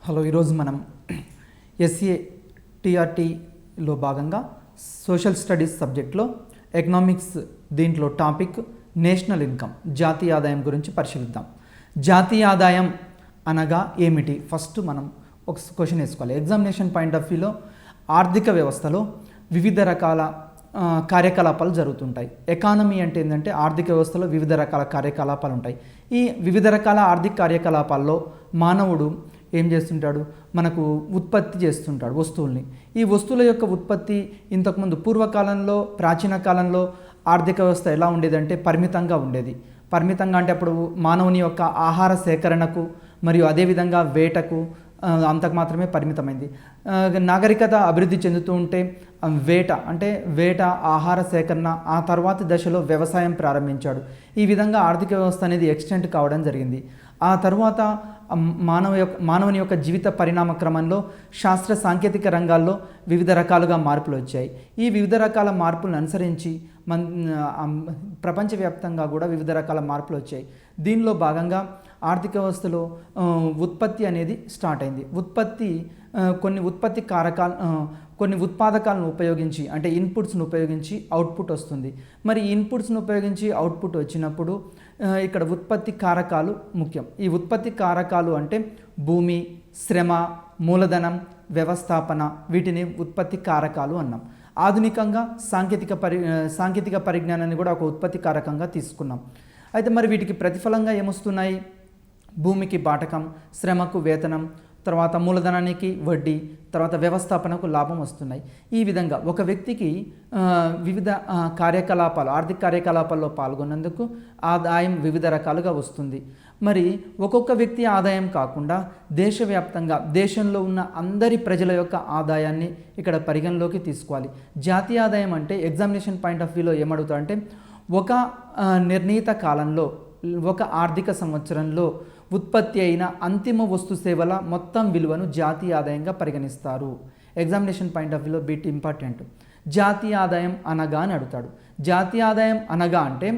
Hello, ఈరోజు మనం SA టీఆర్టీలో భాగంగా సోషల్ స్టడీస్ సబ్జెక్ట్లో ఎకనామిక్స్ దీంట్లో టాపిక్ నేషనల్ ఇన్కమ్, జాతీయ ఆదాయం గురించి పరిశీలిద్దాం. జాతీయ ఆదాయం అనగా ఏమిటి? ఫస్ట్ మనం ఒక క్వశ్చన్ వేసుకోవాలి. ఎగ్జామినేషన్ పాయింట్ ఆఫ్ వ్యూలో ఆర్థిక వ్యవస్థలో వివిధ రకాల కార్యకలాపాలు జరుగుతుంటాయి. ఎకానమీ అంటే ఏంటంటే ఆర్థిక వ్యవస్థలో వివిధ రకాల కార్యకలాపాలు ఉంటాయి. ఈ వివిధ రకాల ఆర్థిక కార్యకలాపాల్లో మానవుడు ఏం చేస్తుంటాడు? మనకు ఉత్పత్తి చేస్తుంటాడు వస్తువుల్ని. ఈ వస్తువుల యొక్క ఉత్పత్తి ఇంతకుముందు పూర్వకాలంలో, ప్రాచీన కాలంలో ఆర్థిక వ్యవస్థ ఎలా ఉండేదంటే పరిమితంగా ఉండేది. పరిమితంగా అంటే అప్పుడు మానవుని యొక్క ఆహార సేకరణకు మరియు అదేవిధంగా వేటకు అంతకు మాత్రమే పరిమితమైంది. నాగరికత అభివృద్ధి చెందుతూ ఉంటే వేట, ఆహార సేకరణ, ఆ తర్వాతి దశలో వ్యవసాయం ప్రారంభించాడు. ఈ విధంగా ఆర్థిక వ్యవస్థ అనేది ఎక్స్టెంట్ కావడం జరిగింది. ఆ తర్వాత మానవుని యొక్క జీవిత పరిణామ క్రమంలో శాస్త్ర సాంకేతిక రంగాల్లో వివిధ రకాలుగా మార్పులు వచ్చాయి. ఈ వివిధ రకాల మార్పులను అనుసరించి ప్రపంచవ్యాప్తంగా కూడా వివిధ రకాల మార్పులు వచ్చాయి. దీనిలో భాగంగా ఆర్థిక వ్యవస్థలో ఉత్పత్తి అనేది స్టార్ట్ అయింది. కొన్ని ఉత్పాదకాలను ఉపయోగించి, అంటే ఇన్పుట్స్ను ఉపయోగించి అవుట్పుట్ వస్తుంది. మరి ఇన్పుట్స్ను ఉపయోగించి అవుట్పుట్ వచ్చినప్పుడు ఇక్కడ ఉత్పత్తి కారకాలు ముఖ్యం. ఈ ఉత్పత్తి కారకాలు అంటే భూమి, శ్రమ, మూలధనం, వ్యవస్థాపన, వీటిని ఉత్పత్తి కారకాలు అన్నాం. ఆధునికంగా సాంకేతిక పరిజ్ఞానాన్ని కూడా ఒక ఉత్పత్తి కారకంగా తీసుకున్నాం. అయితే మరి వీటికి ప్రతిఫలంగా ఏమొస్తున్నాయి? భూమికి బాటకం, శ్రమకు వేతనం, తర్వాత మూలధనానికి వడ్డీ, తర్వాత వ్యవస్థాపనకు లాభం వస్తున్నాయి. ఈ విధంగా ఒక వ్యక్తికి వివిధ ఆర్థిక కార్యకలాపాల్లో పాల్గొన్నందుకు ఆదాయం వివిధ రకాలుగా వస్తుంది. మరి ఒక్కొక్క వ్యక్తి ఆదాయం కాకుండా దేశవ్యాప్తంగా దేశంలో ఉన్న అందరి ప్రజల యొక్క ఆదాయాన్ని ఇక్కడ పరిగణలోకి తీసుకోవాలి. జాతీయ ఆదాయం అంటే ఎగ్జామినేషన్ పాయింట్ ఆఫ్ వ్యూలో ఏమడుగుతారంటే ఒక నిర్ణీత కాలంలో, ఒక ఆర్థిక సంవత్సరంలో ఉత్పత్తి అయిన అంతిమ వస్తు సేవల మొత్తం విలువను జాతీయ ఆదాయంగా పరిగణిస్తారు. ఎగ్జామినేషన్ పాయింట్ ఆఫ్ వ్యూలో బిట్ ఇంపార్టెంట్. జాతీయ ఆదాయం అనగా అని అడుగుతాడు. జాతీయ ఆదాయం అనగా అంటే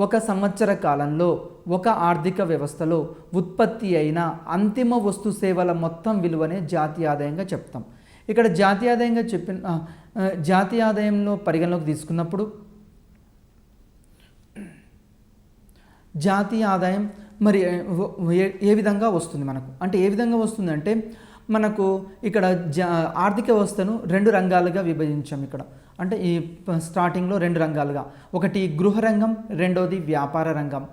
ఒక సంవత్సర కాలంలో ఒక ఆర్థిక వ్యవస్థలో ఉత్పత్తి అయిన అంతిమ వస్తు సేవల మొత్తం విలువనే జాతీయ ఆదాయంగా చెప్తాం. ఇక్కడ జాతీయ ఆదాయంలో పరిగణలోకి తీసుకున్నప్పుడు జాతీయ ఆదాయం మరి ఏ విధంగా వస్తుంది మనకు? అంటే ఏ విధంగా వస్తుందంటే మనకు ఇక్కడ ఆర్థిక వ్యవస్థను రెండు రంగాలుగా విభజించాం. ఇక్కడ అంటే ఈ స్టార్టింగ్లో రెండు రంగాలుగా, ఒకటి గృహ రంగం, రెండోది వ్యాపార రంగం.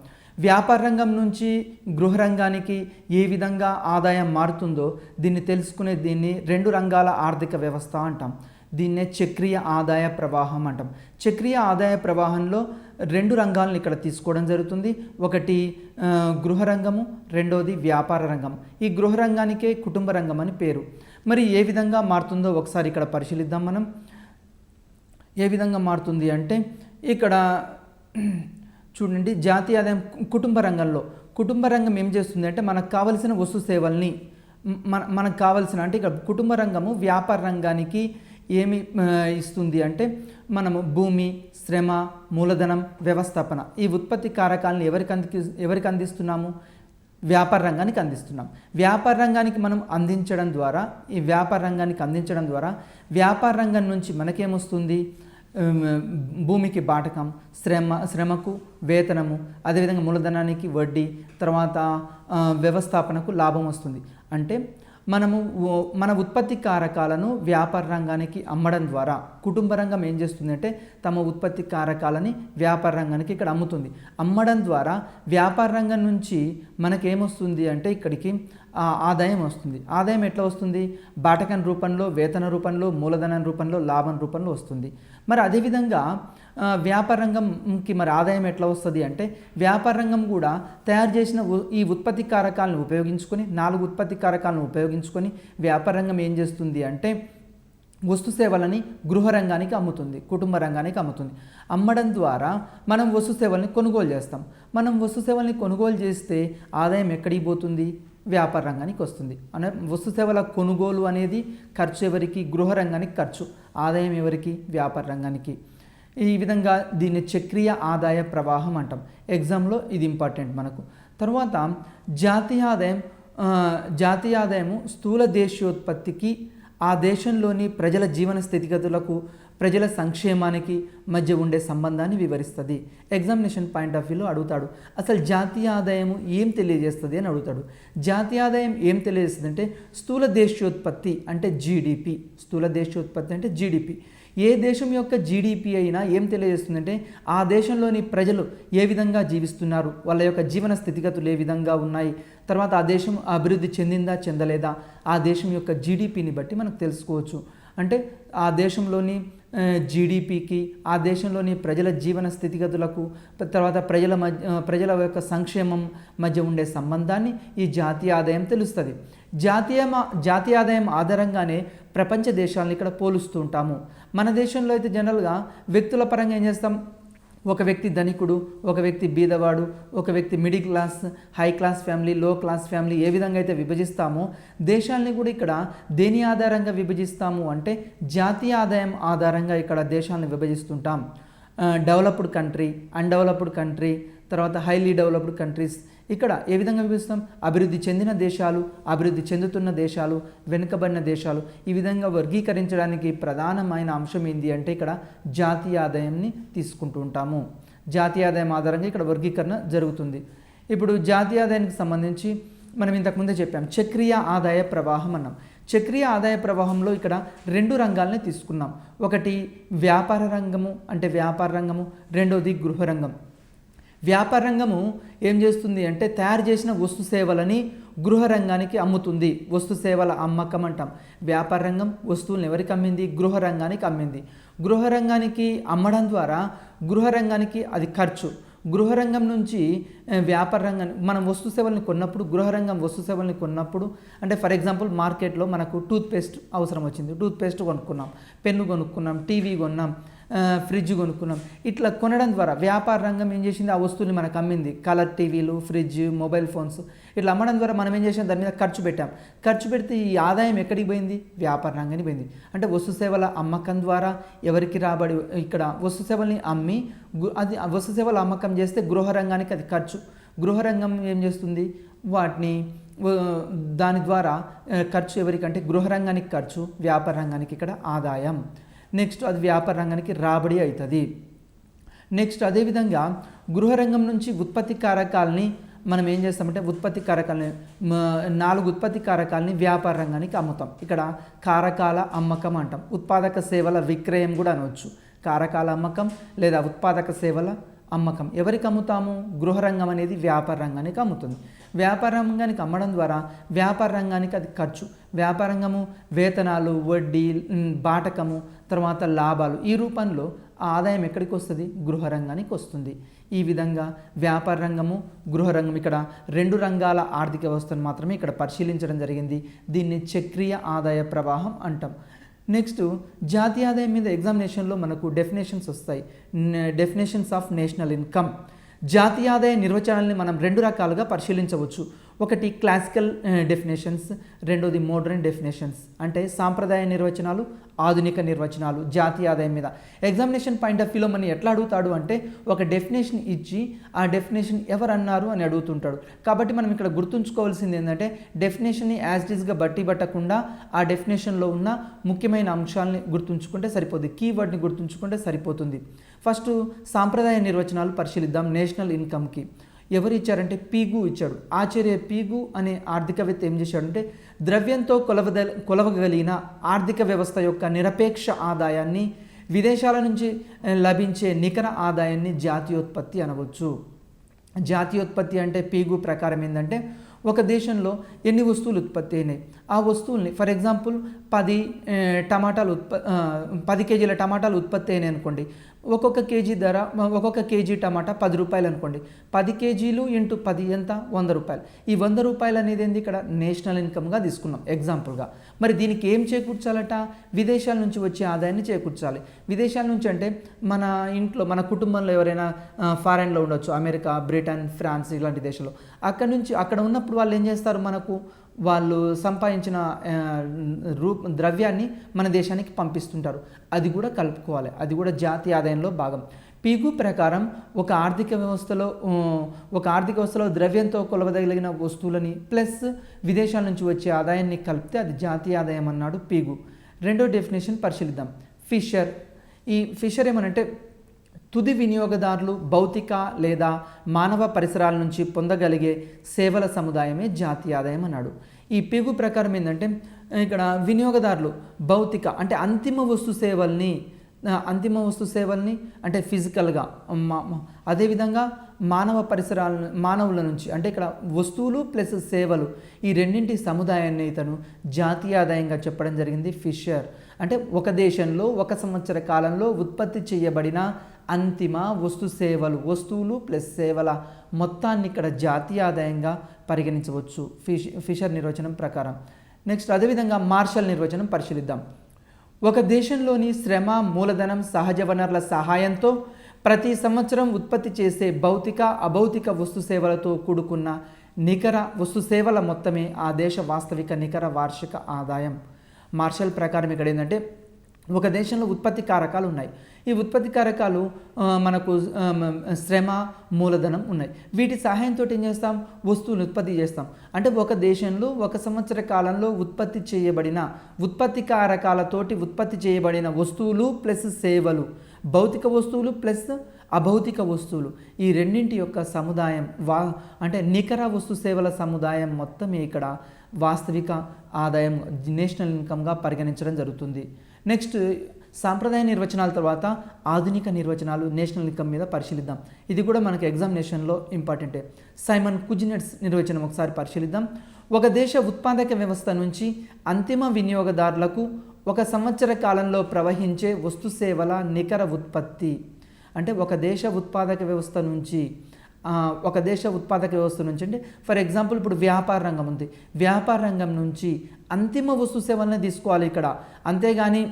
వ్యాపార రంగం నుంచి గృహ రంగానికి ఏ విధంగా ఆదాయం మారుతుందో దీన్ని రెండు రంగాల ఆర్థిక వ్యవస్థ అంటాం. దీన్నే చక్రీయ ఆదాయ ప్రవాహం అంటాం. చక్రీయ ఆదాయ ప్రవాహంలో రెండు రంగాలను ఇక్కడ తీసుకోవడం జరుగుతుంది. ఒకటి గృహ రంగము, రెండోది వ్యాపార రంగం. ఈ గృహ రంగానికే కుటుంబ రంగం అని పేరు. మరి ఏ విధంగా మారుతుందో ఒకసారి ఇక్కడ పరిశీలిద్దాం. మనం ఏ విధంగా మారుతుంది అంటే ఇక్కడ చూడండి, జాతీయ ఆదాయం కుటుంబ రంగం ఏం చేస్తుంది అంటే మనకు కావలసిన వస్తు సేవల్ని మనకు కావలసిన అంటే ఇక్కడ కుటుంబ రంగము వ్యాపార రంగానికి ఏమి ఇస్తుంది అంటే మనము భూమి, శ్రమ, మూలధనం, వ్యవస్థాపన, ఈ ఉత్పత్తి కారకాలను ఎవరికి అందిస్తున్నాము? వ్యాపార రంగానికి అందిస్తున్నాం. వ్యాపార రంగానికి మనం అందించడం ద్వారా వ్యాపార రంగం నుంచి మనకేమొస్తుంది? భూమికి బాటకం, శ్రమకు వేతనము, అదేవిధంగా మూలధనానికి వడ్డీ, తర్వాత వ్యవస్థాపనకు లాభం వస్తుంది. అంటే మనము మన ఉత్పత్తి కారకాలను వ్యాపార రంగానికి అమ్మడం ద్వారా కుటుంబ రంగం ఏం చేస్తుందంటే తమ ఉత్పత్తి కారకాలని వ్యాపార రంగానికి ఇక్కడ అమ్ముతుంది. అమ్మడం ద్వారా వ్యాపార రంగం నుంచి మనకేమొస్తుంది అంటే ఇక్కడికి ఆదాయం వస్తుంది. ఆదాయం ఎట్లా వస్తుంది? బాటకం రూపంలో, వేతన రూపంలో, మూలధనం రూపంలో, లాభం రూపంలో వస్తుంది. మరి అదేవిధంగా వ్యాపార రంగంకి మరి ఆదాయం ఎట్లా వస్తుంది అంటే వ్యాపార రంగం కూడా తయారు చేసిన ఈ ఉత్పత్తి కారకాలను ఉపయోగించుకొని 4 ఉత్పత్తి కారకాలను ఉపయోగించుకొని వ్యాపార రంగం ఏం చేస్తుంది అంటే వస్తు సేవలని గృహ రంగానికి అమ్ముతుంది, కుటుంబ రంగానికి అమ్ముతుంది. అమ్మడం ద్వారా మనం వస్తు సేవల్ని కొనుగోలు చేస్తాం. మనం వస్తు సేవల్ని కొనుగోలు చేస్తే ఆదాయం ఎక్కడికి పోతుంది? వ్యాపార రంగానికి వస్తుంది. వస్తు సేవల కొనుగోలు అనేది ఖర్చు ఎవరికి? గృహ రంగానికి ఖర్చు. ఆదాయం ఎవరికి? వ్యాపార రంగానికి. ఈ విధంగా దీన్ని చక్రీయ ఆదాయ ప్రవాహం అంటాం. ఎగ్జామ్లో ఇది ఇంపార్టెంట్ మనకు. తర్వాత జాతీయ ఆదాయం జాతీయ ఆదాయము స్థూల దేశీయోత్పత్తికి ఆ దేశంలోని ప్రజల జీవన స్థితిగతులకు ప్రజల సంక్షేమానికి మధ్య ఉండే సంబంధాన్ని వివరిస్తుంది. ఎగ్జామినేషన్ పాయింట్ ఆఫ్ వ్యూలో అడుగుతాడు, అసలు జాతీయ ఆదాయము ఏం తెలియజేస్తుంది అని అడుగుతాడు. జాతీయ ఆదాయం ఏం తెలియజేస్తుంది అంటే స్థూల దేశీయోత్పత్తి అంటే జీడిపి. స్థూల దేశీయోత్పత్తి అంటే జీడిపి. ఏ దేశం యొక్క జీడిపి అయినా ఏం తెలియజేస్తుందంటే ఆ దేశంలోని ప్రజలు ఏ విధంగా జీవిస్తున్నారు, వాళ్ళ యొక్క జీవన స్థితిగతులు ఏ విధంగా ఉన్నాయి, తర్వాత ఆ దేశం అభివృద్ధి చెందిందా చెందలేదా ఆ దేశం యొక్క జీడిపిని బట్టి మనకు తెలుసుకోవచ్చు. అంటే ఆ దేశంలోని జీడిపికి ఆ దేశంలోని ప్రజల జీవన స్థితిగతులకు తర్వాత ప్రజల యొక్క సంక్షేమం మధ్య ఉండే సంబంధాన్ని ఈ జాతీయ ఆదాయం తెలుస్తుంది. జాతీయ ఆదాయం ఆధారంగానే ప్రపంచ దేశాలను ఇక్కడ పోలుస్తూ ఉంటాము. మన దేశంలో అయితే జనరల్గా వ్యక్తుల పరంగా ఏం చేస్తాం, ఒక వ్యక్తి ధనికుడు, ఒక వ్యక్తి బీదవాడు, ఒక వ్యక్తి middle class, high class family, లో క్లాస్ ఫ్యామిలీ ఏ విధంగా అయితే విభజిస్తామో దేశాలని కూడా ఇక్కడ దేని ఆధారంగా విభజిస్తాము అంటే జాతీయ ఆదాయం ఆధారంగా ఇక్కడ దేశాలను విభజిస్తుంటాం. డెవలప్డ్ కంట్రీ, అన్డెవలప్డ్ కంట్రీ, తర్వాత హైలీ డెవలప్డ్ కంట్రీస్ ఇక్కడ ఏ విధంగా విభజిస్తాం, అభివృద్ధి చెందిన దేశాలు, అభివృద్ధి చెందుతున్న దేశాలు, వెనుకబడిన దేశాలు, ఈ విధంగా వర్గీకరించడానికి ప్రధానమైన అంశం ఏంటి అంటే ఇక్కడ జాతీయ ఆదాయాన్ని తీసుకుంటూ ఉంటాము. జాతీయ ఆదాయం ఆధారంగా ఇక్కడ వర్గీకరణ జరుగుతుంది. ఇప్పుడు జాతీయ ఆదాయానికి సంబంధించి మనం ఇంతకుముందే చెప్పాం, చక్రీయ ఆదాయ ప్రవాహం అన్నాం. చక్రీయ ఆదాయ ప్రవాహంలో ఇక్కడ 2 రంగాలని తీసుకున్నాం. ఒకటి వ్యాపార రంగము అంటే వ్యాపార రంగము, రెండోది గృహ రంగం. వ్యాపార రంగము ఏం చేస్తుంది అంటే తయారు చేసిన వస్తు సేవలని గృహ రంగానికి అమ్ముతుంది. వస్తు సేవల అమ్మకం అంటాం. వ్యాపార రంగం వస్తువులను ఎవరికి అమ్మింది, గృహ రంగానికి అమ్మింది. గృహ రంగానికి అమ్మడం ద్వారా గృహ రంగానికి అది ఖర్చు. గృహరంగం నుంచి వ్యాపార రంగాన్ని మనం వస్తు సేవల్ని కొన్నప్పుడు, గృహరంగం వస్తు సేవల్ని కొన్నప్పుడు అంటే ఫర్ ఎగ్జాంపుల్ మార్కెట్లో మనకు టూత్పేస్ట్ అవసరం వచ్చింది, టూత్పేస్ట్ కొనుక్కున్నాం, పెన్ను కొనుక్కున్నాం, టీవీ కొన్నాం, ఫ్రిడ్జ్ కొనుక్కున్నాం. ఇట్లా కొనడం ద్వారా వ్యాపార రంగం ఏం చేసింది, ఆ వస్తువుని మనకు అమ్మింది. కలర్ టీవీలు, ఫ్రిడ్జ్, మొబైల్ ఫోన్స్ ఇట్లా అమ్మడం ద్వారా మనం ఏం చేసాం, దాని మీద ఖర్చు పెట్టాం. ఖర్చు పెడితే ఈ ఆదాయం ఎక్కడికి పోయింది, వ్యాపార రంగానికి పోయింది. అంటే వస్తు సేవల అమ్మకం ద్వారా ఎవరికి రాబడి, ఇక్కడ వస్తు సేవల్ని అమ్మి అది వస్తు సేవల అమ్మకం చేస్తే గృహ రంగానికి అది ఖర్చు. గృహ రంగం ఏం చేస్తుంది, వాటిని దాని ద్వారా ఖర్చు ఎవరికంటే గృహ రంగానికి ఖర్చు, వ్యాపార రంగానికి ఇక్కడ ఆదాయం. నెక్స్ట్ అది వ్యాపార రంగానికి రాబడి అవుతుంది. నెక్స్ట్ అదేవిధంగా గృహరంగం నుంచి ఉత్పత్తి కారకాలని మనం ఏం చేస్తామంటే ఉత్పత్తి కారకాలని 4 ఉత్పత్తి కారకాలని వ్యాపార రంగానికి అమ్ముతాం. ఇక్కడ కారకాల అమ్మకం అంటాం. ఉత్పాదక సేవల విక్రయం కూడా అనవచ్చు. కారకాల అమ్మకం లేదా ఉత్పాదక సేవల అమ్మకం ఎవరికి అమ్ముతాము, గృహరంగం అనేది వ్యాపార రంగానికి అమ్ముతుంది. వ్యాపార రంగానికి అమ్మడం ద్వారా వ్యాపార రంగానికి అది ఖర్చు. వ్యాపార రంగము వేతనాలు, వడ్డీ, బాటకము, తర్వాత లాభాలు ఈ రూపంలో ఆదాయం ఎక్కడికి వస్తుంది, గృహ రంగానికి వస్తుంది. ఈ విధంగా వ్యాపార రంగము, గృహ రంగం ఇక్కడ 2 రంగాల ఆర్థిక వ్యవస్థను మాత్రమే ఇక్కడ పరిశీలించడం జరిగింది. దీన్ని చక్రీయ ఆదాయ ప్రవాహం అంటాం. నెక్స్ట్ జాతీయ ఆదాయం మీద ఎగ్జామినేషన్లో మనకు డెఫినేషన్స్ వస్తాయి. Definitions of national income. జాతీయ ఆదాయ నిర్వచనాలని మనం 2 రకాలుగా పరిశీలించవచ్చు. ఒకటి క్లాసికల్ డెఫినేషన్స్, రెండోది మోడర్న్ డెఫినేషన్స్. అంటే సాంప్రదాయ నిర్వచనాలు, ఆధునిక నిర్వచనాలు జాతీయ ఆదాయం మీద. ఎగ్జామినేషన్ పాయింట్ ఆఫ్ వ్యూలో మనం ఎట్లా అడుగుతాడు అంటే ఒక డెఫినేషన్ ఇచ్చి ఆ డెఫినేషన్ ఎవరు అన్నారు అని అడుగుతుంటాడు. కాబట్టి మనం ఇక్కడ గుర్తుంచుకోవాల్సింది ఏంటంటే డెఫినేషన్ని యాజ్ ఇట్ ఈస్గా బట్టి పట్టకుండా ఆ డెఫినేషన్లో ఉన్న ముఖ్యమైన అంశాలని గుర్తుంచుకుంటే సరిపోతుంది, కీవర్డ్ని గుర్తుంచుకుంటే సరిపోతుంది. ఫస్ట్ సాంప్రదాయ నిర్వచనాలు పరిశీలిద్దాం. నేషనల్ ఇన్కమ్కి ఎవరు ఇచ్చారంటే పీగు ఇచ్చాడు. ఆచార్య పీగు అనే ఆర్థికవేత్త ఏం చేశాడంటే ద్రవ్యంతో కొలవగలిగిన ఆర్థిక వ్యవస్థ యొక్క నిరపేక్ష ఆదాయాన్ని, విదేశాల నుంచి లభించే నికర ఆదాయాన్ని జాతీయోత్పత్తి అనవచ్చు. జాతీయోత్పత్తి అంటే పీగు ప్రకారం ఏంటంటే ఒక దేశంలో ఎన్ని వస్తువులు ఉత్పత్తి అయినాయి, ఆ వస్తువుల్ని ఫర్ ఎగ్జాంపుల్ 10 కేజీల టమాటాలు ఉత్పత్తి అయినాయి అనుకోండి. ఒక్కొక్క కేజీ ధర, ఒక్కొక్క కేజీ టమాటా 10 రూపాయలు అనుకోండి. 10 కేజీలు ఇంటూ 10 ఎంత, 100 రూపాయలు. ఈ 100 రూపాయలు అనేది ఏంది, ఇక్కడ నేషనల్ ఇన్కమ్గా తీసుకున్నాం ఎగ్జాంపుల్గా. మరి దీనికి ఏం చేకూర్చాలట, విదేశాల నుంచి వచ్చే ఆదాయాన్ని చేకూర్చాలి. విదేశాల నుంచి అంటే మన ఇంట్లో, మన కుటుంబంలో ఎవరైనా ఫారెన్లో ఉండొచ్చు, అమెరికా, బ్రిటన్, ఫ్రాన్స్ ఇలాంటి దేశాల్లో. అక్కడ ఉన్నప్పుడు వాళ్ళు ఏం చేస్తారు, మనకు వాళ్ళు సంపాదించిన ద్రవ్యాన్ని మన దేశానికి పంపిస్తుంటారు. అది కూడా కలుపుకోవాలి, అది కూడా జాతీయ ఆదాయంలో భాగం. పిగు ప్రకారం ఒక ఆర్థిక వ్యవస్థలో ద్రవ్యంతో కొలవదగిన వస్తువులని ప్లస్ విదేశాల నుంచి వచ్చే ఆదాయాన్ని కలిపితే అది జాతీయ ఆదాయం అన్నాడు పిగు. రెండో డెఫినేషన్ పరిశీలిద్దాం. ఈ ఫిషర్ ఏమనంటే తుది వినియోగదారులు భౌతిక లేదా మానవ పరిసరాల నుంచి పొందగలిగే సేవల సముదాయమే జాతీయ ఆదాయం అన్నాడు. ఈ పిగు ప్రకారం ఏంటంటే ఇక్కడ వినియోగదారులు భౌతిక అంటే అంతిమ వస్తు సేవల్ని అంటే ఫిజికల్గా, అదేవిధంగా మానవుల నుంచి అంటే ఇక్కడ వస్తువులు ప్లస్ సేవలు ఈ రెండింటి సముదాయాన్ని ఇతను జాతీయ ఆదాయంగా చెప్పడం జరిగింది. ఫిషర్ అంటే ఒక దేశంలో ఒక సంవత్సర కాలంలో ఉత్పత్తి చేయబడిన అంతిమ వస్తువులు ప్లస్ సేవల మొత్తాన్ని ఇక్కడ జాతీయ ఆదాయంగా పరిగణించవచ్చు ఫిషర్ నిర్వచనం ప్రకారం. నెక్స్ట్ అదేవిధంగా మార్షల్ నిర్వచనం పరిశీలిద్దాం. ఒక దేశంలోని శ్రమ, మూలధనం, సహజ వనరుల సహాయంతో ప్రతి సంవత్సరం ఉత్పత్తి చేసే భౌతిక, అభౌతిక వస్తు సేవలతో కూడుకున్న నికర వస్తు సేవల మొత్తమే ఆ దేశ వాస్తవిక నికర వార్షిక ఆదాయం. మార్షల్ ప్రకారం ఇక్కడ ఏంటంటే ఒక దేశంలో ఉత్పత్తి కారకాలు ఉన్నాయి. ఈ ఉత్పత్తి కారకాలు మనకు శ్రమ, మూలధనం ఉన్నాయి. వీటి సహాయంతో ఏం చేస్తాం? వస్తువులు ఉత్పత్తి చేస్తాం. అంటే ఒక దేశంలో ఒక సంవత్సర కాలంలో ఉత్పత్తి కారకాలతోటి ఉత్పత్తి చేయబడిన వస్తువులు ప్లస్ సేవలు, భౌతిక వస్తువులు ప్లస్ అభౌతిక వస్తువులు ఈ రెండింటి యొక్క సముదాయం అంటే నికర వస్తు సేవల సముదాయం మొత్తమే ఇక్కడ వాస్తవిక ఆదాయం, నేషనల్ ఇన్కమ్గా పరిగణించడం జరుగుతుంది. నెక్స్ట్ సాంప్రదాయ నిర్వచనాల తర్వాత ఆధునిక నిర్వచనాలు నేషనల్ ఇన్కమ్ మీద పరిశీలిద్దాం. ఇది కూడా మనకి ఎగ్జామినేషన్లో ఇంపార్టెంటే. సైమన్ కుజినెట్స్ నిర్వచనం ఒకసారి పరిశీలిద్దాం. ఒక దేశ ఉత్పాదక వ్యవస్థ నుంచి అంతిమ వినియోగదారులకు ఒక సంవత్సర కాలంలో ప్రవహించే వస్తు సేవల నికర ఉత్పత్తి అంటే ఒక దేశ ఉత్పాదక వ్యవస్థ నుంచి అంటే ఫర్ ఎగ్జాంపుల్ ఇప్పుడు వ్యాపార రంగం ఉంది. వ్యాపార రంగం నుంచి అంతిమ వస్తు సేవలనే తీసుకోవాలి ఇక్కడ, అంతేగాని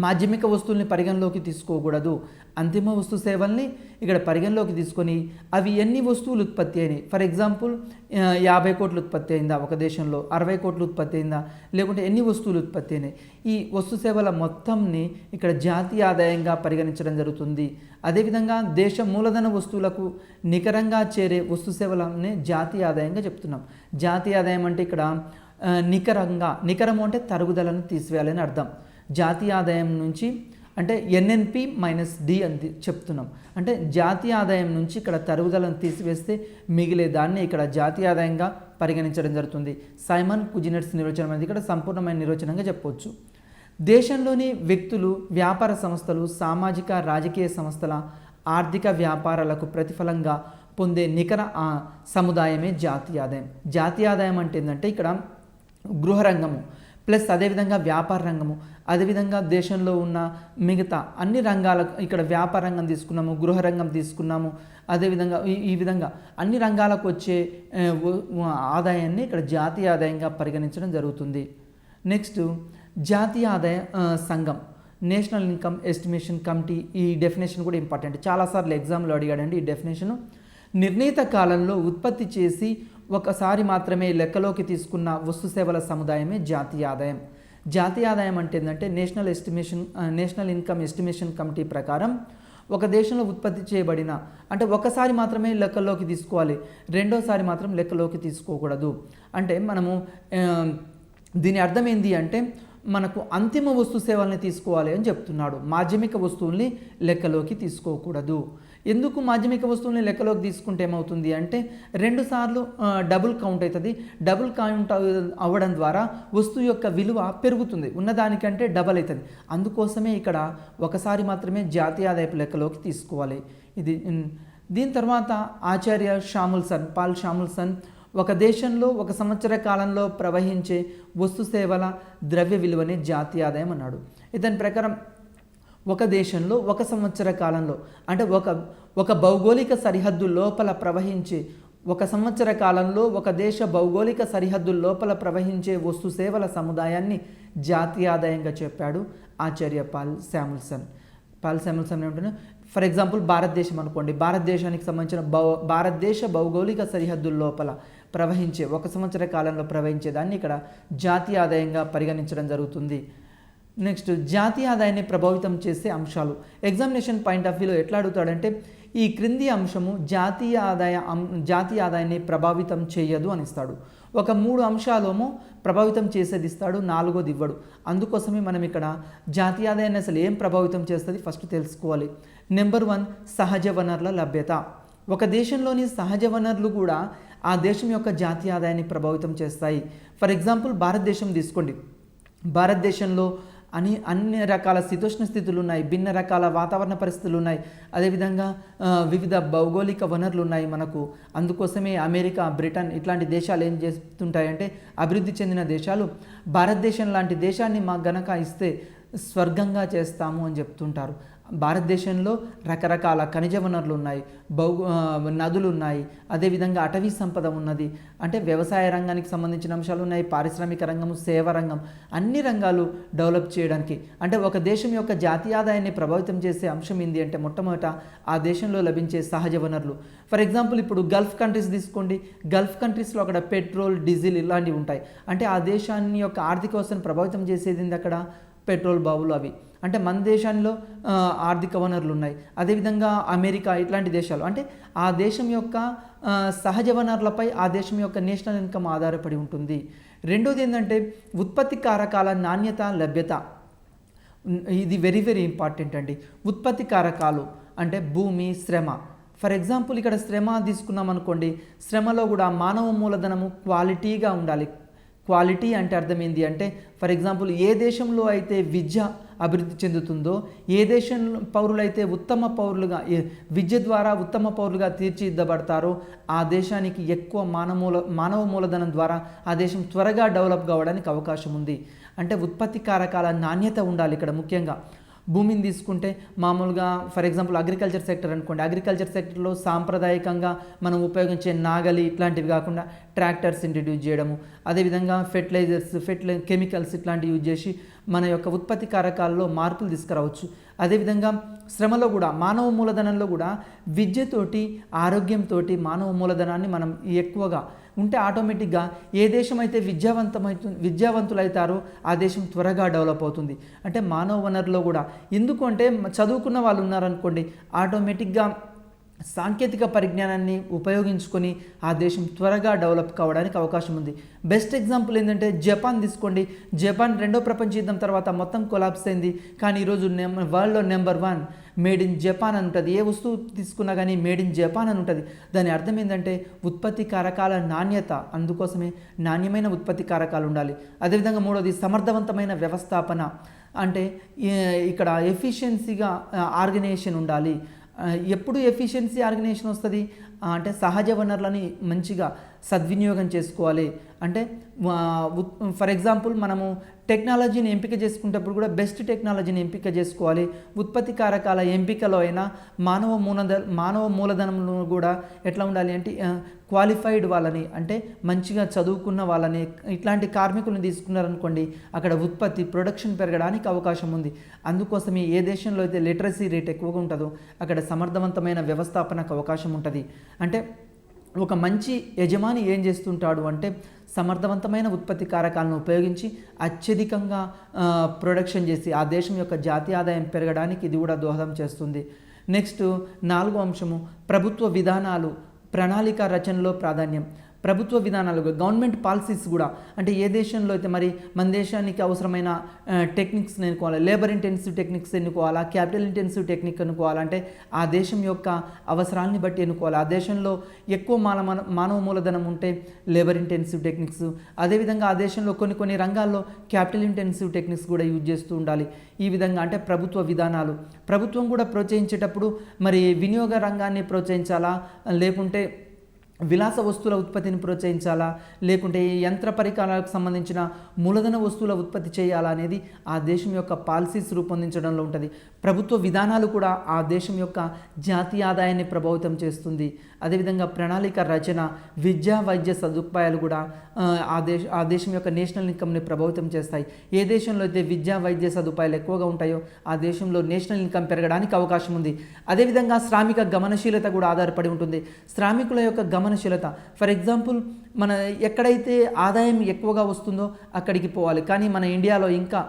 మాధ్యమిక వస్తువుల్ని పరిగణలోకి తీసుకోకూడదు. అంతిమ వస్తు సేవల్ని ఇక్కడ పరిగణలోకి తీసుకొని అవి ఎన్ని వస్తువులు ఉత్పత్తి అయినాయి, ఫర్ ఎగ్జాంపుల్ 50 కోట్లు ఉత్పత్తి అయిందా ఒక దేశంలో, 60 కోట్లు ఉత్పత్తి అయిందా, లేకుంటే ఎన్ని వస్తువులు ఉత్పత్తి అయినాయి, ఈ వస్తు సేవల మొత్తంని ఇక్కడ జాతీయ ఆదాయంగా పరిగణించడం జరుగుతుంది. అదేవిధంగా దేశ మూలధన వస్తువులకు నికరంగా చేరే వస్తు సేవలనే జాతీయ ఆదాయంగా చెప్తున్నాం. జాతీయ ఆదాయం అంటే ఇక్కడ నికరము అంటే తరుగుదలను తీసివేయాలని అర్థం. జాతీయ ఆదాయం నుంచి అంటే ఎన్ఎన్పి మైనస్ డి అని చెప్తున్నాం. అంటే జాతీయ ఆదాయం నుంచి ఇక్కడ తరుగుదలను తీసివేస్తే మిగిలే దాన్ని ఇక్కడ జాతీయ ఆదాయంగా పరిగణించడం జరుగుతుంది. సైమన్ కుజినెట్స్ నిర్వచనం అనేది ఇక్కడ సంపూర్ణమైన నిర్వచనంగా చెప్పవచ్చు. దేశంలోని వ్యక్తులు, వ్యాపార సంస్థలు, సామాజిక రాజకీయ సంస్థల ఆర్థిక వ్యాపారాలకు ప్రతిఫలంగా పొందే నికర సముదాయమే జాతీయ ఆదాయం. జాతీయ ఆదాయం అంటే ఏంటంటే ఇక్కడ గృహ రంగము ప్లస్ అదేవిధంగా వ్యాపార రంగము, అదేవిధంగా దేశంలో ఉన్న మిగతా అన్ని రంగాలకు ఇక్కడ వ్యాపార రంగం తీసుకున్నాము, గృహ రంగం తీసుకున్నాము, అదేవిధంగా ఈ విధంగా అన్ని రంగాలకు వచ్చే ఆదాయాన్ని ఇక్కడ జాతీయ ఆదాయంగా పరిగణించడం జరుగుతుంది. నెక్స్ట్ జాతీయ ఆదాయ సంఘం, నేషనల్ ఇన్కమ్ ఎస్టిమేషన్ కమిటీ. ఈ డెఫినేషన్ కూడా ఇంపార్టెంట్, చాలాసార్లు ఎగ్జామ్లో అడిగాడండి ఈ డెఫినేషను. నిర్ణీత కాలంలో ఉత్పత్తి చేసి ఒకసారి మాత్రమే లెక్కలోకి తీసుకున్న వస్తు సేవల సముదాయమే జాతీయ ఆదాయం. జాతీయ ఆదాయం అంటే ఏంటంటే నేషనల్ ఇన్కమ్ ఎస్టిమేషన్ కమిటీ ప్రకారం ఒక దేశంలో ఉత్పత్తి చేయబడిన అంటే ఒకసారి మాత్రమే లెక్కలోకి తీసుకోవాలి, రెండోసారి మాత్రం లెక్కలోకి తీసుకోకూడదు. అంటే మనము దీని అర్థం ఏంటి అంటే మనకు అంతిమ వస్తు సేవల్ని తీసుకోవాలి అని చెప్తున్నాడు. మాధ్యమిక వస్తువుల్ని లెక్కలోకి తీసుకోకూడదు. ఎందుకు మాధ్యమిక వస్తువుల్ని లెక్కలోకి తీసుకుంటే ఏమవుతుంది అంటే 2 సార్లు డబుల్ కౌంట్ అవుతుంది. డబుల్ కౌంట్ అవ్వడం ద్వారా వస్తువు యొక్క విలువ పెరుగుతుంది, ఉన్నదానికంటే డబల్ అవుతుంది. అందుకోసమే ఇక్కడ ఒకసారి మాత్రమే జాతీయ ఆదాయపు లెక్కలోకి తీసుకోవాలి. దీని తర్వాత ఆచార్య పాల్ షాముల్సన్ ఒక దేశంలో ఒక సంవత్సర కాలంలో ప్రవహించే వస్తు సేవల ద్రవ్య విలువనే జాతీయ ఆదాయం అన్నాడు. ఇతని ప్రకారం ఒక దేశంలో ఒక సంవత్సర కాలంలో అంటే ఒక భౌగోళిక సరిహద్దు లోపల ప్రవహించే ఒక సంవత్సర కాలంలో ఒక దేశ భౌగోళిక సరిహద్దు లోపల ప్రవహించే వస్తు సేవల సముదాయాన్ని జాతీయ ఆదాయంగా చెప్పాడు ఆచార్య పాల్ శామ్యుల్సన్ ఏమంటున్నా, ఫర్ ఎగ్జాంపుల్ భారతదేశం అనుకోండి, భారతదేశానికి సంబంధించిన భారతదేశ భౌగోళిక సరిహద్దుల లోపల ప్రవహించే ఒక సంవత్సర కాలంలో ప్రవహించే దాన్ని ఇక్కడ జాతీయ ఆదాయంగా పరిగణించడం జరుగుతుంది. నెక్స్ట్ జాతీయ ఆదాయాన్ని ప్రభావితం చేసే అంశాలు. ఎగ్జామినేషన్ పాయింట్ ఆఫ్ వ్యూలో ఎట్లా అడుగుతాడంటే ఈ క్రింది అంశము జాతీయ ఆదాయాన్ని ప్రభావితం చేయదు అని ఇస్తాడు. ఒక 3 అంశాలేమో ప్రభావితం చేసేది ఇస్తాడు, 4వది ఇవ్వడు. అందుకోసమే మనం ఇక్కడ జాతీయ ఆదాయాన్ని అసలు ఏం ప్రభావితం చేస్తుంది ఫస్ట్ తెలుసుకోవాలి. నెంబర్ 1 సహజ వనరుల లభ్యత. ఒక దేశంలోని సహజ వనరులు కూడా ఆ దేశం యొక్క జాతీయ ఆదాయాన్ని ప్రభావితం చేస్తాయి. ఫర్ ఎగ్జాంపుల్ భారతదేశం తీసుకోండి. భారతదేశంలో అన్ని రకాల శీతోష్ణ స్థితులు ఉన్నాయి, భిన్న రకాల వాతావరణ పరిస్థితులు ఉన్నాయి, అదేవిధంగా వివిధ భౌగోళిక వనరులు ఉన్నాయి మనకు. అందుకోసమే అమెరికా, బ్రిటన్ ఇట్లాంటి దేశాలు ఏం చేస్తుంటాయంటే అభివృద్ధి చెందిన దేశాలు భారతదేశం లాంటి దేశాన్ని మాకు గనక ఇస్తే స్వర్గంగా చేస్తాము అని చెప్తుంటారు. భారతదేశంలో రకరకాల ఖనిజ వనరులు ఉన్నాయి, నదులు ఉన్నాయి, అదేవిధంగా అటవీ సంపద ఉన్నది. అంటే వ్యవసాయ రంగానికి సంబంధించిన అంశాలు ఉన్నాయి, పారిశ్రామిక రంగము, సేవా రంగం, అన్ని రంగాలు డెవలప్ చేయడానికి. అంటే ఒక దేశం యొక్క జాతీయ ఆదాయాన్ని ప్రభావితం చేసే అంశం ఏంది అంటే మొట్టమొదట ఆ దేశంలో లభించే సహజ వనరులు. ఫర్ ఎగ్జాంపుల్ ఇప్పుడు గల్ఫ్ కంట్రీస్ తీసుకోండి. గల్ఫ్ కంట్రీస్లో అక్కడ పెట్రోల్, డీజిల్ ఇలాంటివి ఉంటాయి. అంటే ఆ దేశాన్ని యొక్క ఆర్థిక వ్యవస్థను ప్రభావితం చేసేది అక్కడ పెట్రోల్ బావులు అవి. అంటే మన దేశంలో ఆర్థిక వనరులు ఉన్నాయి. అదేవిధంగా అమెరికా ఇట్లాంటి దేశాలు అంటే ఆ దేశం యొక్క సహజ వనరులపై ఆ దేశం యొక్క నేషనల్ ఇన్కమ్ ఆధారపడి ఉంటుంది. రెండోది ఏంటంటే ఉత్పత్తి కారకాల నాణ్యత, లభ్యత. ఇది వెరీ వెరీ ఇంపార్టెంట్ అండి. ఉత్పత్తి కారకాలు అంటే భూమి, శ్రమ. ఫర్ ఎగ్జాంపుల్ ఇక్కడ శ్రమ తీసుకున్నాం అనుకోండి, శ్రమలో కూడా మానవ మూలధనము క్వాలిటీగా ఉండాలి. క్వాలిటీ అంటే అర్థం ఏంటి అంటే ఫర్ ఎగ్జాంపుల్ ఏ దేశంలో అయితే విద్య అభివృద్ధి చెందుతుందో, ఏ దేశం పౌరులైతే ఉత్తమ పౌరులుగా విద్య ద్వారా ఉత్తమ పౌరులుగా తీర్చిదిద్దబడతారో ఆ దేశానికి ఎక్కువ మానవ మూలధనం ద్వారా ఆ దేశం త్వరగా డెవలప్ కావడానికి అవకాశం ఉంది. అంటే ఉత్పత్తి కారకాల నాణ్యత ఉండాలి ఇక్కడ ముఖ్యంగా. భూమిని తీసుకుంటే మామూలుగా ఫర్ ఎగ్జాంపుల్ అగ్రికల్చర్ సెక్టర్ అనుకోండి. అగ్రికల్చర్ సెక్టర్లో సాంప్రదాయకంగా మనం ఉపయోగించే నాగలి ఇట్లాంటివి కాకుండా ట్రాక్టర్స్ ఇంట్రడ్యూస్ చేయడము, అదేవిధంగా కెమికల్స్ ఇట్లాంటివి యూజ్ చేసి మన యొక్క ఉత్పత్తి కారకాల్లో మార్పులు తీసుకురావచ్చు. అదేవిధంగా శ్రమలో కూడా మానవ మూలధనంలో కూడా విద్యతోటి, ఆరోగ్యంతో మానవ మూలధనాన్ని మనం ఎక్కువగా ఉంటే ఆటోమేటిక్గా ఏ దేశం అయితే విద్యావంతులైతారో ఆ దేశం త్వరగా డెవలప్ అవుతుంది. అంటే మానవ వనరులో కూడా ఎందుకు అంటే చదువుకున్న వాళ్ళు ఉన్నారనుకోండి, ఆటోమేటిక్గా సాంకేతిక పరిజ్ఞానాన్ని ఉపయోగించుకొని ఆ దేశం త్వరగా డెవలప్ కావడానికి అవకాశం ఉంది. బెస్ట్ ఎగ్జాంపుల్ ఏంటంటే జపాన్ తీసుకోండి. జపాన్ 2వ ప్రపంచ యుద్ధం తర్వాత మొత్తం కొలాప్స్ అయింది, కానీ ఈరోజు వరల్డ్లో నెంబర్ 1 మేడ్ ఇన్ జపాన్ అని ఉంటుంది. ఏ వస్తువు తీసుకున్నా కానీ మేడ్ ఇన్ జపాన్ అని ఉంటుంది. దాని అర్థం ఏంటంటే ఉత్పత్తి కారకాల నాణ్యత. అందుకోసమే నాణ్యమైన ఉత్పత్తి కారకాలు ఉండాలి. అదేవిధంగా 3వది సమర్థవంతమైన వ్యవస్థాపన. అంటే ఇక్కడ ఎఫిషియన్సీగా ఆర్గనైజేషన్ ఉండాలి. ఎప్పుడు ఎఫిషియన్సీ ఆర్గనైజేషన్ వస్తుంది అంటే సహజ వనరులని మంచిగా సద్వినియోగం చేసుకోవాలి. అంటే ఫర్ ఎగ్జాంపుల్ మనము టెక్నాలజీని ఎంపిక చేసుకునేటప్పుడు కూడా బెస్ట్ టెక్నాలజీని ఎంపిక చేసుకోవాలి. ఉత్పత్తి కారకాల ఎంపికలో అయినా మానవ మూలధనంలో కూడా ఎట్లా ఉండాలి అంటే క్వాలిఫైడ్ వాళ్ళని, అంటే మంచిగా చదువుకున్న వాళ్ళని, ఇట్లాంటి కార్మికులను తీసుకున్నారనుకోండి అక్కడ ప్రొడక్షన్ పెరగడానికి అవకాశం ఉంది. అందుకోసమే ఏ దేశంలో అయితే లిటరసీ రేట్ ఎక్కువగా ఉంటుందో అక్కడ సమర్థవంతమైన వ్యవస్థాపనకు అవకాశం ఉంటుంది. అంటే ఒక మంచి యజమాని ఏం చేస్తుంటాడు అంటే సమర్థవంతమైన ఉత్పత్తి కారకాలను ఉపయోగించి అత్యధికంగా ప్రొడక్షన్ చేసి ఆ దేశం యొక్క జాతీయ ఆదాయం పెరగడానికి ఇది కూడా దోహదం చేస్తుంది. నెక్స్ట్ 4వ అంశము ప్రభుత్వ విధానాలు, ప్రణాళిక రచనలో ప్రాధాన్యం. ప్రభుత్వ విధానాలు, గవర్నమెంట్ పాలసీస్ కూడా అంటే ఏ దేశంలో అయితే మరి మన దేశానికి అవసరమైన టెక్నిక్స్ ఎన్నుకోవాలి, లేబర్ ఇంటెన్సివ్ టెక్నిక్స్ ఎన్నుకోవాలా, క్యాపిటల్ ఇంటెన్సివ్ టెక్నిక్ ఎన్నుకోవాలంటే ఆ దేశం యొక్క అవసరాలని బట్టి ఎన్నుకోవాలి. ఆ దేశంలో ఎక్కువ మానవ మూలధనం ఉంటే లేబర్ ఇంటెన్సివ్ టెక్నిక్స్, అదేవిధంగా ఆ దేశంలో కొన్ని రంగాల్లో క్యాపిటల్ ఇంటెన్సివ్ టెక్నిక్స్ కూడా యూజ్ చేస్తూ ఉండాలి. ఈ విధంగా అంటే ప్రభుత్వ విధానాలు. ప్రభుత్వం కూడా ప్రోత్సహించేటప్పుడు మరి వినియోగ రంగాన్ని ప్రోత్సహించాలా, లేకుంటే విలాస వస్తువుల ఉత్పత్తిని ప్రోత్సహించాలా, లేకుంటే యంత్ర పరికరాలకు సంబంధించిన మూలధన వస్తువుల ఉత్పత్తి చేయాలా అనేది ఆ దేశం యొక్క పాలసీస్ రూపొందించడంలో ఉంటుంది. ప్రభుత్వ విధానాలు కూడా ఆ దేశం యొక్క జాతీయ ఆదాయాన్ని ప్రభావితం చేస్తుంది. అదేవిధంగా ప్రణాళిక రచన, విద్యా వైద్య సదుపాయాలు కూడా ఆ దేశం యొక్క నేషనల్ ఇన్కమ్ని ప్రభావితం చేస్తాయి. ఏ దేశంలో అయితే విద్యా వైద్య సదుపాయాలు ఎక్కువగా ఉంటాయో ఆ దేశంలో నేషనల్ ఇన్కమ్ పెరగడానికి అవకాశం ఉంది. అదేవిధంగా శ్రామిక గమనశీలత కూడా ఆధారపడి ఉంటుంది. శ్రామికుల యొక్క గమనశీలత గమనశీలత. ఫర్ ఎగ్జాంపుల్ మన ఎక్కడైతే ఆదాయం ఎక్కువగా వస్తుందో అక్కడికి పోవాలి, కానీ మన ఇండియాలో ఇంకా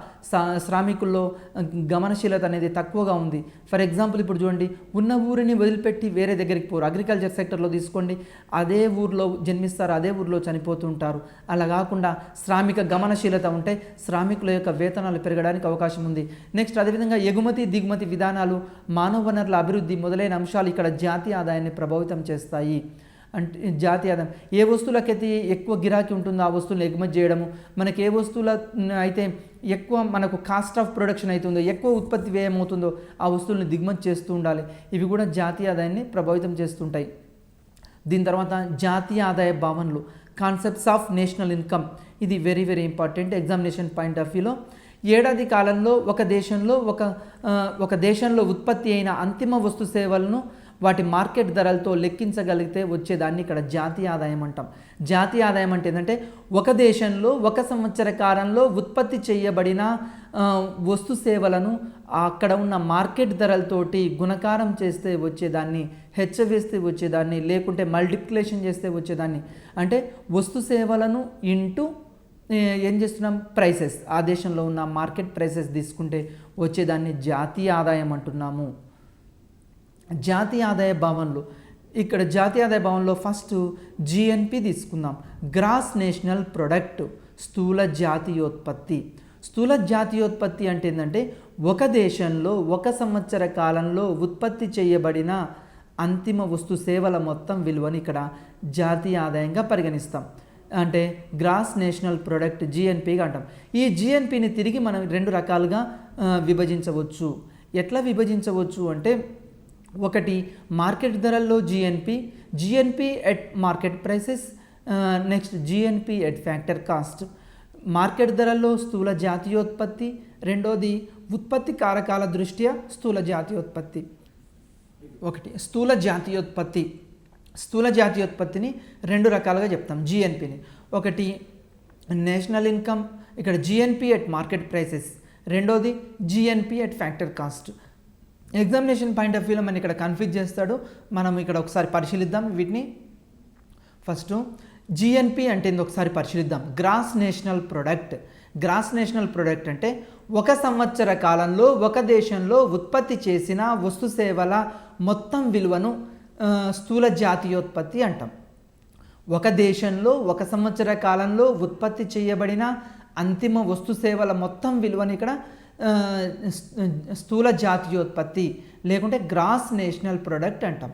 శ్రామికుల్లో గమనశీలత అనేది తక్కువగా ఉంది. ఫర్ ఎగ్జాంపుల్ ఇప్పుడు చూడండి, ఉన్న ఊరిని వదిలిపెట్టి వేరే దగ్గరికి పోరు. అగ్రికల్చర్ సెక్టర్లో తీసుకోండి, అదే ఊర్లో జన్మిస్తారు, అదే ఊర్లో చనిపోతుంటారు. అలా కాకుండా శ్రామిక గమనశీలత ఉంటే శ్రామికుల యొక్క వేతనాలు పెరగడానికి అవకాశం ఉంది. నెక్స్ట్ అదేవిధంగా ఎగుమతి దిగుమతి విధానాలు, మానవ వనరుల అభివృద్ధి మొదలైన అంశాలు ఇక్కడ జాతీయ ఆదాయాన్ని ప్రభావితం చేస్తాయి. అంటే జాతీయ ఆదాయం ఏ వస్తువులకైతే ఎక్కువ గిరాకీ ఉంటుందో ఆ వస్తువులను ఎగుమతి చేయడము, మనకి ఏ వస్తువుల అయితే ఎక్కువ మనకు కాస్ట్ ఆఫ్ ప్రొడక్షన్ అవుతుందో, ఎక్కువ ఉత్పత్తి వ్యయం అవుతుందో ఆ వస్తువులను దిగుమతి చేస్తూ ఉండాలి. ఇవి కూడా జాతీయ ఆదాయాన్ని ప్రభావితం చేస్తుంటాయి. దీని తర్వాత జాతీయ ఆదాయ భావనలు, కాన్సెప్ట్స్ ఆఫ్ నేషనల్ ఇన్కమ్. ఇది very very important examination point of వ్యూలో. ఏడాది కాలంలో ఒక దేశంలో ఉత్పత్తి అయిన అంతిమ వస్తు సేవలను వాటి మార్కెట్ ధరలతో లెక్కించగలిగితే వచ్చేదాన్ని ఇక్కడ జాతీయ ఆదాయం అంటాం. జాతీయ ఆదాయం అంటే ఏంటంటే ఒక దేశంలో ఒక సంవత్సర కాలంలో ఉత్పత్తి చేయబడిన వస్తు సేవలను అక్కడ ఉన్న మార్కెట్ ధరలతోటి గుణకారం చేస్తే వచ్చేదాన్ని, హెచ్చవేస్తే వచ్చేదాన్ని, లేకుంటే మల్టిప్లికేషన్ చేస్తే వచ్చేదాన్ని. అంటే వస్తు సేవలను ఇంటూ ఏం చేస్తున్నాం, ప్రైసెస్, ఆ దేశంలో ఉన్న మార్కెట్ ప్రైసెస్ తీసుకుంటే వచ్చేదాన్ని జాతీయ ఆదాయం అంటున్నాము. జాతీయ ఆదాయ భావనలు, ఇక్కడ జాతీయ ఆదాయ భావనలో ఫస్ట్ జిఎన్పి తీసుకుందాం. గ్రాస్ నేషనల్ ప్రొడక్ట్, స్థూల జాతీయోత్పత్తి. స్థూల జాతీయోత్పత్తి అంటే ఏంటంటే ఒక దేశంలో ఒక సంవత్సర కాలంలో ఉత్పత్తి చేయబడిన అంతిమ వస్తు సేవల మొత్తం విలువని ఇక్కడ జాతీయ ఆదాయంగా పరిగణిస్తాం. అంటే గ్రాస్ నేషనల్ ప్రొడక్ట్ జిఎన్పిగా అంటాం. ఈ జిఎన్పిని తిరిగి మనం రెండు రకాలుగా విభజించవచ్చు. ఎట్లా విభజించవచ్చు అంటే, ఒకటి మార్కెట్ ధరల్లో GNP at market prices, next GNP at factor cost. Market ధరల్లో స్థూల జాతీయోత్పత్తి, రెండోది ఉత్పత్తి కారకాల దృష్ట్యా స్థూల జాతీయోత్పత్తి. ఒకటి స్థూల జాతీయోత్పత్తి. స్థూల జాతీయోత్పత్తిని రెండు రకాలుగా చెప్తాం జిఎన్పిని. ఒకటి నేషనల్ ఇన్కమ్, ఇక్కడ జిఎన్పి ఎట్ మార్కెట్ ప్రైసెస్, రెండోది GNP at factor cost. Examination point of వ్యూలో మనం ఇక్కడ కన్ఫ్యూజ్ చేస్తాడు. మనం ఇక్కడ ఒకసారి పరిశీలిద్దాం వీటిని. ఫస్ట్ జిఎన్పి అంటే ఒకసారి పరిశీలిద్దాం. Gross national product. Gross national product అంటే ఒక సంవత్సర కాలంలో ఒక దేశంలో ఉత్పత్తి చేసిన వస్తు సేవల మొత్తం విలువను స్థూల జాతీయోత్పత్తి అంటాం. ఒక దేశంలో ఒక సంవత్సర కాలంలో ఉత్పత్తి చేయబడిన అంతిమ వస్తు సేవల మొత్తం విలువని ఇక్కడ స్థూల జాతీయోత్పత్తి లేకుంటే గ్రాస్ నేషనల్ ప్రొడక్ట్ అంటాం.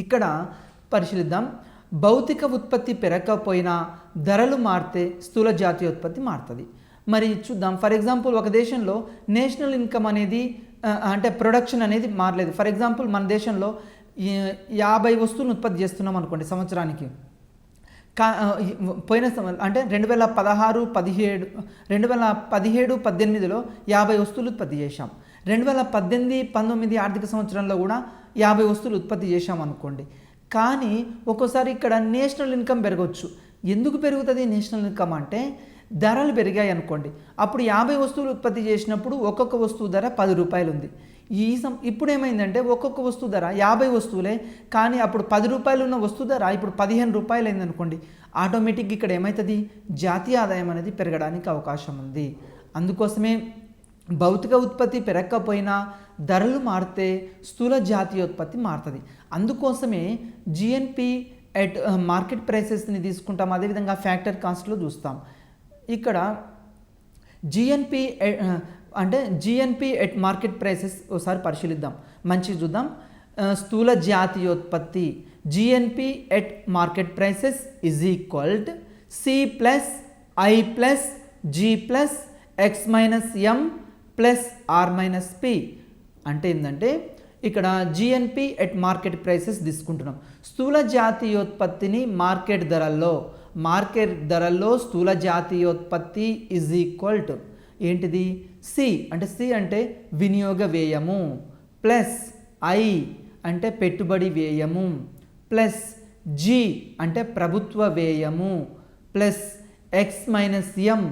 ఇక్కడ పరిశీలిద్దాం. భౌతిక ఉత్పత్తి పెరగకపోయినా ధరలు మారితే స్థూల జాతీయోత్పత్తి మారుతుంది. మరి చూద్దాం. ఫర్ ఎగ్జాంపుల్ ఒక దేశంలో నేషనల్ ఇన్కమ్ అనేది అంటే ప్రొడక్షన్ అనేది మారలేదు. ఫర్ ఎగ్జాంపుల్ మన దేశంలో 50 వస్తువులను ఉత్పత్తి చేస్తున్నాం అనుకోండి సంవత్సరానికి. పోయిన అంటే 2017-18లో 50 వస్తువులు ఉత్పత్తి చేశాం. 2018-19 ఆర్థిక సంవత్సరంలో కూడా 50 వస్తువులు ఉత్పత్తి చేశాం అనుకోండి. కానీ ఒక్కోసారి ఇక్కడ నేషనల్ ఇన్కమ్ పెరగవచ్చు. ఎందుకు పెరుగుతుంది నేషనల్ ఇన్కమ్ అంటే, ధరలు పెరిగాయి అనుకోండి. అప్పుడు 50 వస్తువులు ఉత్పత్తి చేసినప్పుడు ఒక్కొక్క వస్తువు ధర 10 రూపాయలు ఉంది. ఇప్పుడు ఏమైందంటే ఒక్కొక్క వస్తువు ధర 50 వస్తువులే, కానీ అప్పుడు 10 రూపాయలు ఉన్న వస్తువు ధర ఇప్పుడు 15 రూపాయలు అయింది అనుకోండి. ఆటోమేటిక్గా ఇక్కడ ఏమవుతుంది, జాతీయ ఆదాయం అనేది పెరగడానికి అవకాశం ఉంది. అందుకోసమే భౌతిక ఉత్పత్తి పెరగకపోయినా ధరలు మారితే స్థూల జాతీయోత్పత్తి మారుతుంది. అందుకోసమే జిఎన్పి ఎట్ మార్కెట్ ప్రైసెస్ని తీసుకుంటాం. అదేవిధంగా ఫ్యాక్టర్ కాస్ట్లో చూస్తాం. ఇక్కడ జిఎన్పి అంటే జిఎన్పి ఎట్ మార్కెట్ ప్రైసెస్ ఒకసారి పరిశీలిద్దాం, మంచిగా చూద్దాం. స్థూల జాతీయోత్పత్తి GNP at market prices is equalled C plus I plus G plus X minus M plus R minus P. అంటే ఏంటంటే ఇక్కడ జిఎన్పి ఎట్ మార్కెట్ ప్రైసెస్ తీసుకుంటున్నాం. స్థూల జాతీయోత్పత్తిని మార్కెట్ ధరల్లో స్థూల జాతీయోత్పత్తి ఈజ్ ఈక్వల్ టు ఏంటిది, సి అంటే వినియోగ వ్యయము, ప్లస్ ఐ అంటే పెట్టుబడి వ్యయము, ప్లస్ జి అంటే ప్రభుత్వ వ్యయము, ప్లస్ ఎక్స్ మైనస్ ఎం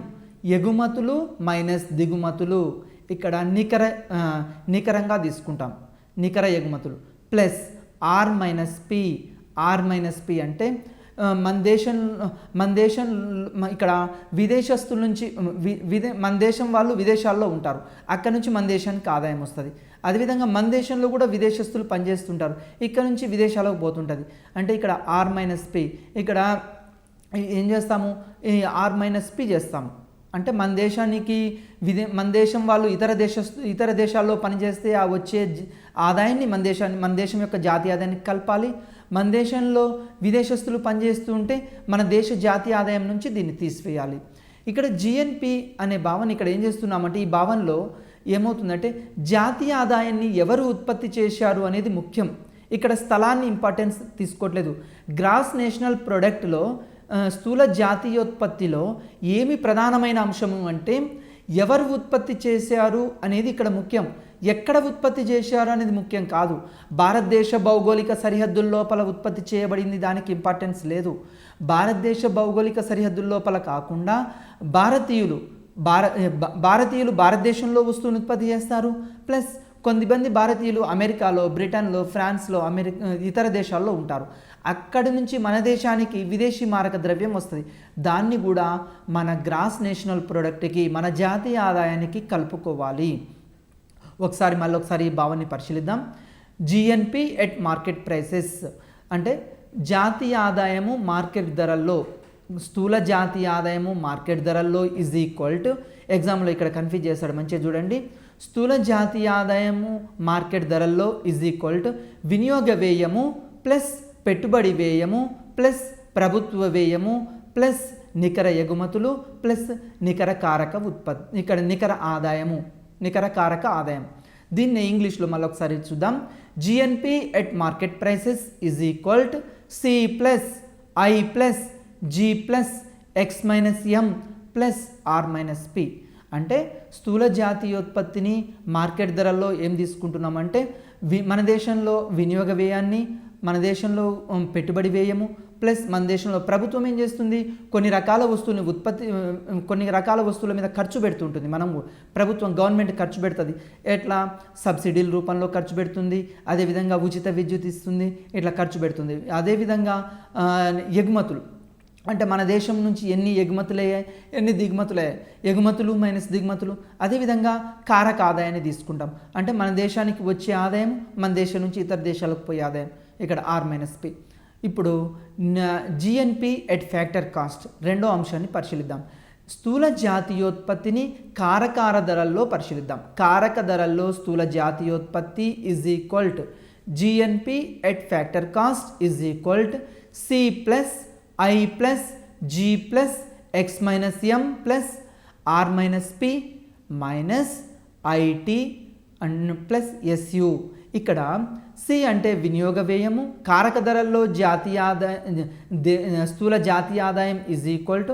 ఎగుమతులు మైనస్ దిగుమతులు. ఇక్కడ నికరంగా తీసుకుంటాం, నికర ఎగుమతులు, plus R minus P R-P అంటే మన దేశం ఇక్కడ విదేశస్తుల నుంచి మన దేశం వాళ్ళు విదేశాల్లో ఉంటారు, అక్కడ నుంచి మన దేశానికి ఆదాయం వస్తుంది. అదేవిధంగా మన దేశంలో కూడా విదేశస్తులు పనిచేస్తుంటారు, ఇక్కడ నుంచి విదేశాలకు పోతుంటుంది. అంటే ఇక్కడ R-P, ఇక్కడ ఏం చేస్తాము, ఈ R-P చేస్తాము. అంటే మన దేశానికి మన దేశం వాళ్ళు ఇతర దేశాల్లో పనిచేస్తే ఆ వచ్చే ఆదాయాన్ని మన దేశం యొక్క జాతీయ ఆదాయానికి కలపాలి. మన దేశంలో విదేశస్తులు పనిచేస్తూ ఉంటే మన దేశ జాతీయ ఆదాయం నుంచి దీన్ని తీసివేయాలి. ఇక్కడ జిఎన్పి అనే భావన ఇక్కడ ఏం చేస్తున్నామంటే, ఈ భావనలో ఏమవుతుందంటే జాతీయ ఆదాయాన్ని ఎవరు ఉత్పత్తి చేశారు అనేది ముఖ్యం. ఇక్కడ స్థలాన్ని ఇంపార్టెన్స్ తీసుకోవట్లేదు. గ్రాస్ నేషనల్ ప్రొడక్ట్లో స్థూల జాతీయోత్పత్తిలో ఏమి ప్రధానమైన అంశము అంటే ఎవరు ఉత్పత్తి చేశారు అనేది ఇక్కడ ముఖ్యం. ఎక్కడ ఉత్పత్తి చేశారు అనేది ముఖ్యం కాదు. భారతదేశ భౌగోళిక సరిహద్దుల లోపల ఉత్పత్తి చేయబడింది, దానికి ఇంపార్టెన్స్ లేదు. భారతదేశ భౌగోళిక సరిహద్దుల లోపల కాకుండా భారతీయులు భారతదేశంలో వస్తువును ఉత్పత్తి చేస్తారు. ప్లస్ కొంతమంది భారతీయులు అమెరికాలో, బ్రిటన్లో, ఫ్రాన్స్లో, ఇతర దేశాల్లో ఉంటారు. అక్కడి నుంచి మన దేశానికి విదేశీ మారక ద్రవ్యం వస్తుంది. దాన్ని కూడా మన గ్రాస్ నేషనల్ ప్రొడక్ట్కి, మన జాతీయ ఆదాయానికి కలుపుకోవాలి. మళ్ళొకసారి ఈ భావాన్ని పరిశీలిద్దాం. జిఎన్పి ఎట్ మార్కెట్ ప్రైసెస్ అంటే జాతీయ ఆదాయము మార్కెట్ ధరల్లో, స్థూల జాతీయ ఆదాయము మార్కెట్ ధరల్లో ఈజ్ ఈక్వల్ టు, ఎగ్జామ్లో ఇక్కడ కన్ఫ్యూజ్ చేస్తాడు, మంచిగా చూడండి. స్థూల జాతీయ ఆదాయము మార్కెట్ ధరల్లో ఈజ్ ఈక్వల్ టు వినియోగ వ్యయము ప్లస్ పెట్టుబడి వ్యయము ప్లస్ ప్రభుత్వ వ్యయము ప్లస్ నికర ఎగుమతులు ప్లస్ నికర కారక ఉత్పత్తి, ఇక్కడ నికర కారక ఆదాయం. దీన్ని ఇంగ్లీష్లో మళ్ళొకసారి చూద్దాం. GNP at market prices is equal to C plus I plus G plus X minus M plus R-P. అంటే స్థూల జాతీయోత్పత్తిని మార్కెట్ ధరల్లో ఏం తీసుకుంటున్నామంటే మన దేశంలో వినియోగ వ్యయాన్ని, మన దేశంలో పెట్టుబడి వ్యయము ప్లస్ మన దేశంలో ప్రభుత్వం ఏం చేస్తుంది, కొన్ని రకాల వస్తువుల మీద ఖర్చు పెడుతుంటుంది. ప్రభుత్వం గవర్నమెంట్ ఖర్చు పెడుతుంది. ఎట్లా సబ్సిడీల రూపంలో ఖర్చు పెడుతుంది, అదేవిధంగా ఉచిత విద్యుత్ ఇస్తుంది, ఇట్లా ఖర్చు పెడుతుంది. అదేవిధంగా ఎగుమతులు అంటే మన దేశం నుంచి ఎన్ని ఎగుమతులు అయ్యాయి, ఎన్ని దిగుమతులు అయ్యాయి, ఎగుమతులు మైనస్ దిగుమతులు. అదేవిధంగా కారక ఆదాయాన్ని తీసుకుంటాం. అంటే మన దేశానికి వచ్చే ఆదాయం, మన దేశం నుంచి ఇతర దేశాలకు పోయే ఆదాయం, ఇక్కడ R-P. ఇప్పుడు జిఎన్పి ఎట్ ఫ్యాక్టర్ కాస్ట్ రెండో అంశాన్ని పరిశీలిద్దాం. స్థూల జాతీయోత్పత్తిని కారకార ధరల్లో పరిశీలిద్దాం. కారక ధరల్లో స్థూల జాతీయోత్పత్తి is equal to GNP at factor cost is equal to C plus I plus G plus X minus M plus R-P minus IT and plus SU. ఇక్కడ సి అంటే వినియోగ వ్యయము, కారక ధరల్లో స్థూల జాతీయ ఆదాయం ఈజ్ ఈక్వల్ టు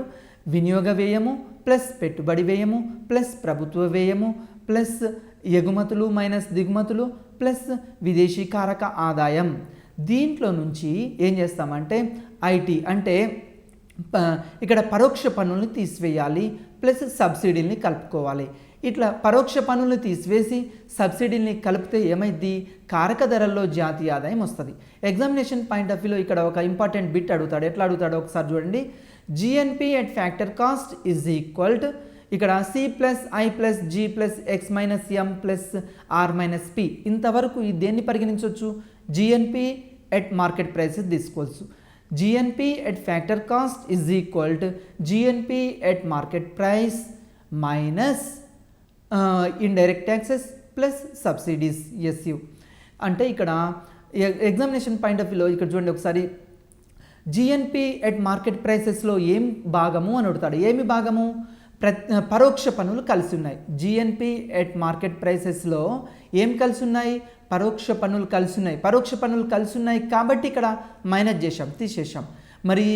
వినియోగ వ్యయము ప్లస్ పెట్టుబడి వ్యయము ప్లస్ ప్రభుత్వ వ్యయము ప్లస్ ఎగుమతులు మైనస్ దిగుమతులు ప్లస్ విదేశీ కారక ఆదాయం. దీంట్లో నుంచి ఏం చేస్తామంటే ఐటీ అంటే ఇక్కడ పరోక్ష పన్నుల్ని తీసివేయాలి ప్లస్ సబ్సిడీని కలుపుకోవాలి. ఇట్లా పరోక్ష పన్నులు తీసివేసి సబ్సిడీని కలిపితే ఏమైంది, కారక ధరల్లో జాతీయ ఆదాయం వస్తుంది. ఎగ్జామినేషన్ పాయింట్ ఆఫ్ వ్యూలో ఇక్కడ ఒక ఇంపార్టెంట్ బిట్ అడుగుతాడు. ఎట్లా అడుగుతాడో ఒకసారి చూడండి. GNP at factor cost is equal to, ఇక్కడ C plus I plus G plus X minus M plus R-P. ఇంతవరకు దేన్ని పరిగణించవచ్చు, జిఎన్పి ఎట్ మార్కెట్ ప్రైసెస్ తీసుకోవచ్చు. GNP at factor cost is equal to GNP at market price minus indirect taxes plus subsidies SU. అంటే ఇక్కడ examination point of వ్యూలో ఇక్కడ చూడండి ఒకసారి. జిఎన్పి ఎట్ మార్కెట్ ప్రైసెస్లో ఏం భాగము అని అడుగుతాడు. ఏమి భాగము, పరోక్ష పన్నులు కలిసి ఉన్నాయి. జిఎన్పి ఎట్ మార్కెట్ ప్రైసెస్లో ఏం కలిసి ఉన్నాయి, పరోక్ష పన్నులు కలిసి ఉన్నాయి. పరోక్ష పన్నులు కలిసి ఉన్నాయి కాబట్టి ఇక్కడ మైనస్ చేసాం, తీసేసాం. మరి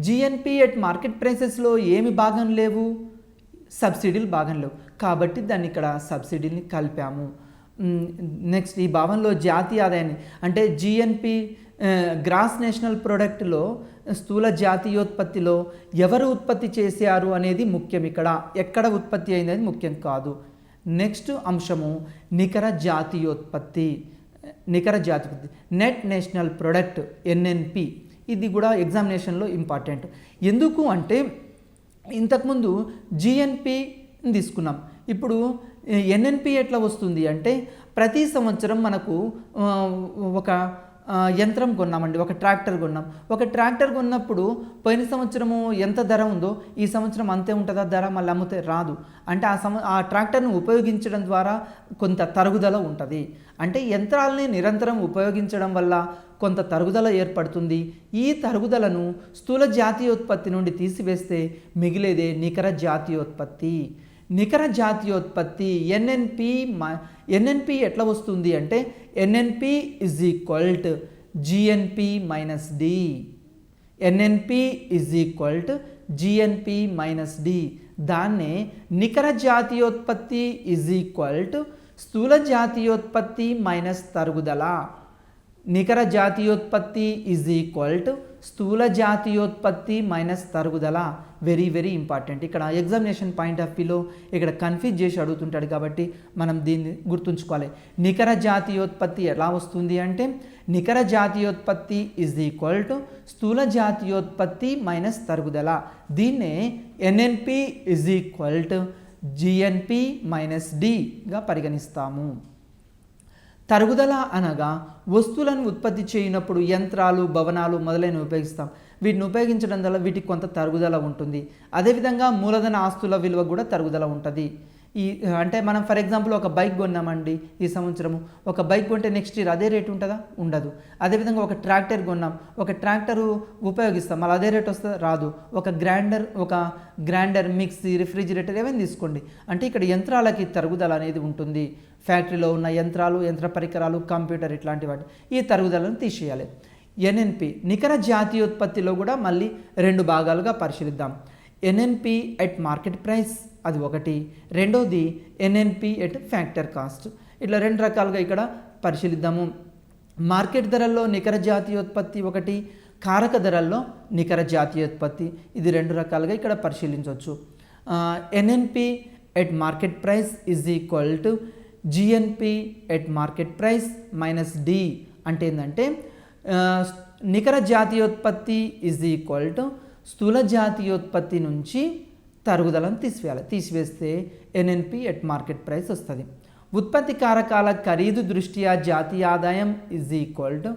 జిఎన్పి ఎట్ మార్కెట్ ప్రైసెస్లో ఏమి భాగం లేవు, సబ్సిడీలు భాగం లేవు కాబట్టి దాన్ని ఇక్కడ సబ్సిడీని కలిపాము. నెక్స్ట్ ఈ భావనలో జాతీయ ఆదాయాన్ని అంటే జిఎన్పి గ్రాస్ నేషనల్ ప్రొడక్ట్లో స్థూల జాతీయోత్పత్తిలో ఎవరు ఉత్పత్తి చేశారు అనేది ముఖ్యం. ఇక్కడ ఎక్కడ ఉత్పత్తి అయింది ముఖ్యం కాదు. నెక్స్ట్ అంశము నికర జాతీయోత్పత్తి. నికర జాతీయోత్పత్తి. నెట్ నేషనల్ ప్రొడక్ట్ ఎన్ఎన్పి, ఇది కూడా ఎగ్జామినేషన్లో ఇంపార్టెంట్. ఎందుకు అంటే ఇంతకుముందు జిఎన్పి తీసుకున్నాం, ఇప్పుడు ఎన్ఎన్పి ఎట్లా వస్తుంది అంటే ప్రతి సంవత్సరం మనకు ఒక యంత్రం కొన్నామండి, ఒక ట్రాక్టర్ కొన్నాం. ఒక ట్రాక్టర్ కొన్నప్పుడు పోయిన సంవత్సరము ఎంత ధర ఉందో ఈ సంవత్సరం అంతే ఉంటుందా ధర, మళ్ళీ అమ్మితే రాదు. అంటే ఆ ట్రాక్టర్ను ఉపయోగించడం ద్వారా కొంత తరుగుదల ఉంటుంది. అంటే యంత్రాలని నిరంతరం ఉపయోగించడం వల్ల కొంత తరుగుదల ఏర్పడుతుంది. ఈ తరుగుదలను స్థూల జాతీయోత్పత్తి నుండి తీసివేస్తే మిగిలేదే నికర జాతీయోత్పత్తి. నికర జాతీయోత్పత్తి ఎన్ఎన్పి ఎట్లా వస్తుంది అంటే NNP is equal to GNP minus D. NNP is equal to GNP minus D. దాన్నే నికర జాతీయోత్పత్తి ఈజ్ ఈక్వల్ టు స్థూల జాతీయోత్పత్తి మైనస్ తరుగుదల. నికర జాతీయోత్పత్తి ఈజ్ ఈక్వల్ టు స్థూల జాతీయోత్పత్తి మైనస్ తరుగుదల. Very very important. ఇక్కడ ఎగ్జామినేషన్ పాయింట్ ఆఫ్ వ్యూలో ఇక్కడ కన్ఫ్యూజ్ చేసి అడుగుతుంటాడు కాబట్టి మనం దీన్ని గుర్తుంచుకోవాలి. నికర జాతీయోత్పత్తి ఎలా వస్తుంది అంటే నికర జాతీయోత్పత్తి ఈజ్ ఈక్వల్ టు స్థూల జాతీయోత్పత్తి మైనస్ తరుగుదల. దీన్నే NNP is equal to GNP minus డిగా పరిగణిస్తాము. తరుగుదల అనగా వస్తువులను ఉత్పత్తి చేయనప్పుడు యంత్రాలు, భవనాలు మొదలైనవి ఉపయోగిస్తాం. వీటిని ఉపయోగించడం వల్ల వీటికి కొంత తరుగుదల ఉంటుంది. అదేవిధంగా మూలధన ఆస్తుల విలువ కూడా తరుగుదల ఉంటుంది. అంటే మనం ఫర్ ఎగ్జాంపుల్ ఒక బైక్ కొన్నామండి ఈ సంవత్సరము, ఒక బైక్ కొంటే నెక్స్ట్ ఇయర్ అదే రేటు ఉంటుందా, ఉండదు. అదేవిధంగా ఒక ట్రాక్టర్ కొన్నాం, ఒక ట్రాక్టరు ఉపయోగిస్తాం, మళ్ళీ అదే రేట్ వస్తుందా, రాదు. ఒక గ్రైండర్, మిక్సీ, రిఫ్రిజిరేటర్ ఏమైనా తీసుకోండి, అంటే ఇక్కడ యంత్రాలకి తరుగుదల అనేది ఉంటుంది. ఫ్యాక్టరీలో ఉన్న యంత్రాలు, యంత్ర పరికరాలు, కంప్యూటర్ ఇట్లాంటి వాటి ఈ తరుగుదలను తీసేయాలి. ఎన్ఎన్పి నికర జాతీయోత్పత్తిలో కూడా మళ్ళీ 2 భాగాలుగా పరిశీలిద్దాం. ఎన్ఎన్పి ఎట్ మార్కెట్ ప్రైస్, అది ఒకటి. రెండోది ఎన్ఎన్పి ఎట్ ఫ్యాక్టర్ కాస్ట్. ఇట్లా 2 రకాలుగా ఇక్కడ పరిశీలిద్దాము. మార్కెట్ ధరల్లో నికర జాతీయోత్పత్తి ఒకటి, కారక ధరల్లో నికర జాతీయోత్పత్తి, ఇది 2 రకాలుగా ఇక్కడ పరిశీలించవచ్చు. NNP at market price is equal to GNP at market price minus D. అంటే ఏంటంటే నికర జాతీయోత్పత్తి ఈజ్ ఈక్వల్ టు స్థూల జాతీయోత్పత్తి నుంచి తరుగుదలను తీసివేస్తే ఎన్ఎన్పి ఎట్ మార్కెట్ ప్రైస్ వస్తుంది. ఉత్పత్తి కారకాల ఖరీదు దృష్ట్యా జాతీయ ఆదాయం ఈజ్ ఈక్వల్ టు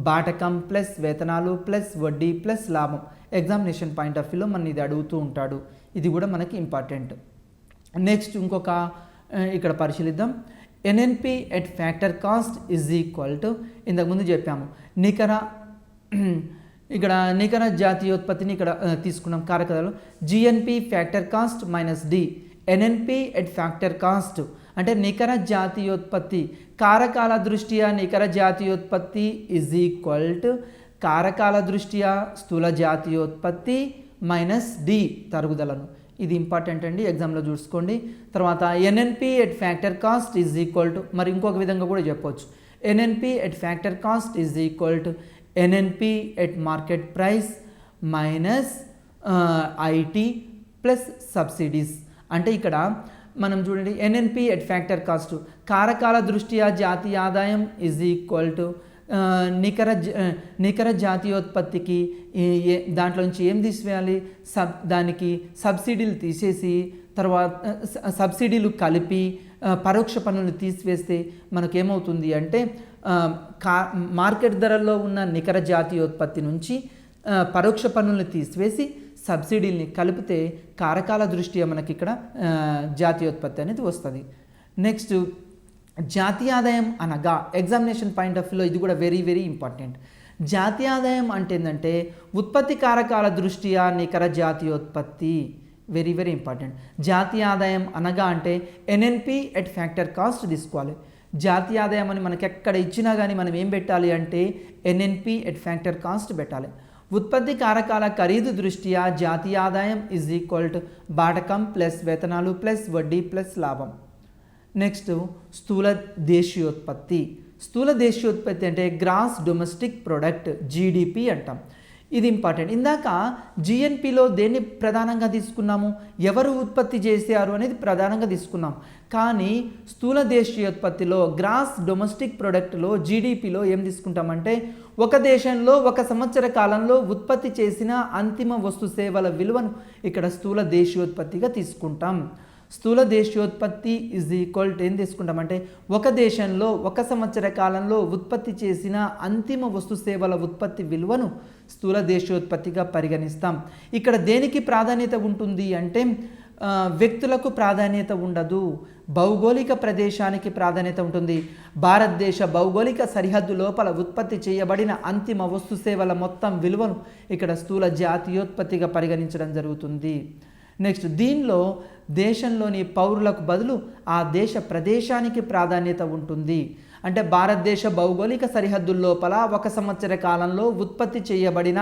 బాటకం ప్లస్ వేతనాలు ప్లస్ వడ్డీ ప్లస్ లాభం. ఎగ్జామినేషన్ పాయింట్ ఆఫ్ వ్యూలో మన ఇది అడుగుతూ ఉంటాడు, ఇది కూడా మనకి ఇంపార్టెంట్. నెక్స్ట్ ఇంకొక ఇక్కడ పరిశీలిద్దాం. NNP at factor cost is equal to, ఇంతకుముందు చెప్పాము ఇక్కడ నికర జాతీయోత్పత్తిని ఇక్కడ తీసుకున్నాం కారకదాలు. GNP factor cost minus D. NNP at factor cost అంటే నికర జాతీయోత్పత్తి కారకాల దృష్ట్యా నికర జాతీయోత్పత్తి ఈజ్ ఈక్వల్ టు కారకాల దృష్ట్యా స్థూల జాతీయోత్పత్తి మైనస్ డి తరుగుదలను. ఇది ఇంపార్టెంట్ అండి, ఎగ్జామ్లో చూసుకోండి. తర్వాత NNP at factor cost is equal to, మరి ఇంకొక విధంగా కూడా చెప్పవచ్చు, NNP at factor cost is equal to NNP at market price minus IT plus subsidies. అంటే ఇక్కడ మనం చూడండి, ఎన్ఎన్పి ఎట్ ఫ్యాక్టర్ కాస్ట్ కారకాల దృష్ట్యా జాతీయ ఆదాయం ఈజ్ ఈక్వల్ టు నికర జాతీయోత్పత్తికి దాంట్లో నుంచి ఏం తీసివేయాలి, దానికి సబ్సిడీలు తీసేసి తర్వాత సబ్సిడీలు కలిపి పరోక్ష పన్నులు తీసివేస్తే మనకేమవుతుంది అంటే మార్కెట్ ధరల్లో ఉన్న నికర జాతీయోత్పత్తి నుంచి పరోక్ష పన్నులను తీసివేసి సబ్సిడీల్ని కలిపితే కారకాల దృష్ట్యా మనకి ఇక్కడ జాతీయోత్పత్తి అనేది వస్తుంది. నెక్స్ట్ జాతీయ ఆదాయం అనగా ఎగ్జామినేషన్ పాయింట్ ఆఫ్ వ్యూలో ఇది కూడా వెరీ వెరీ ఇంపార్టెంట్. జాతీయ ఆదాయం అంటే ఏంటంటే ఉత్పత్తి కారకాల దృష్ట్యా నికర జాతీయోత్పత్తి, వెరీ వెరీ ఇంపార్టెంట్. జాతీయ ఆదాయం అనగా అంటే ఎన్ఎన్పి ఎట్ ఫ్యాక్టర్ కాస్ట్ తీసుకోవాలి. జాతీయ ఆదాయం అని మనకి ఎక్కడ ఇచ్చినా కానీ మనం ఏం పెట్టాలి అంటే ఎన్ఎన్పి ఎట్ ఫ్యాక్టర్ కాస్ట్ పెట్టాలి. ఉత్పత్తి కారకాల ఖరీదు దృష్ట్యా జాతీయ ఆదాయం ఈజ్ ఈక్వల్ టు బాటకం ప్లస్ వేతనాలు ప్లస్ వడ్డీ ప్లస్ లాభం. నెక్స్ట్ స్థూల దేశీయోత్పత్తి. స్థూల దేశీయోత్పత్తి అంటే గ్రాస్ డొమెస్టిక్ ప్రొడక్ట్, జీడిపి అంటాం. ఇది ఇంపార్టెంట్. ఇందాక జిఎన్పిలో దేన్ని ప్రధానంగా తీసుకున్నాము, ఎవరు ఉత్పత్తి చేశారు అనేది ప్రధానంగా తీసుకున్నాం. కానీ స్థూల దేశీయోత్పత్తిలో గ్రాస్ డొమెస్టిక్ ప్రొడక్ట్లో జీడిపిలో ఏం తీసుకుంటామంటే ఒక దేశంలో ఒక సంవత్సర కాలంలో ఉత్పత్తి చేసిన అంతిమ వస్తు సేవల విలువను ఇక్కడ స్థూల దేశీయోత్పత్తిగా తీసుకుంటాం. స్థూల దేశీయోత్పత్తి ఈజ్ ఈక్వల్ టు ఏం తీసుకుంటామంటే ఒక దేశంలో ఒక సంవత్సర కాలంలో ఉత్పత్తి చేసిన అంతిమ వస్తు సేవల ఉత్పత్తి విలువను స్థూల దేశీయోత్పత్తిగా పరిగణిస్తాం. ఇక్కడ దేనికి ప్రాధాన్యత ఉంటుంది అంటే వ్యక్తులకు ప్రాధాన్యత ఉండదు, భౌగోళిక ప్రదేశానికి ప్రాధాన్యత ఉంటుంది. భారతదేశ భౌగోళిక సరిహద్దు లోపల ఉత్పత్తి చేయబడిన అంతిమ వస్తు సేవల మొత్తం విలువను ఇక్కడ స్థూల జాతీయోత్పత్తిగా పరిగణించడం జరుగుతుంది. నెక్స్ట్ దీనిలో దేశంలోని పౌరులకు బదులు ఆ దేశ ప్రదేశానికి ప్రాధాన్యత ఉంటుంది. అంటే భారతదేశ భౌగోళిక సరిహద్దుల లోపల ఒక సంవత్సర కాలంలో ఉత్పత్తి చేయబడిన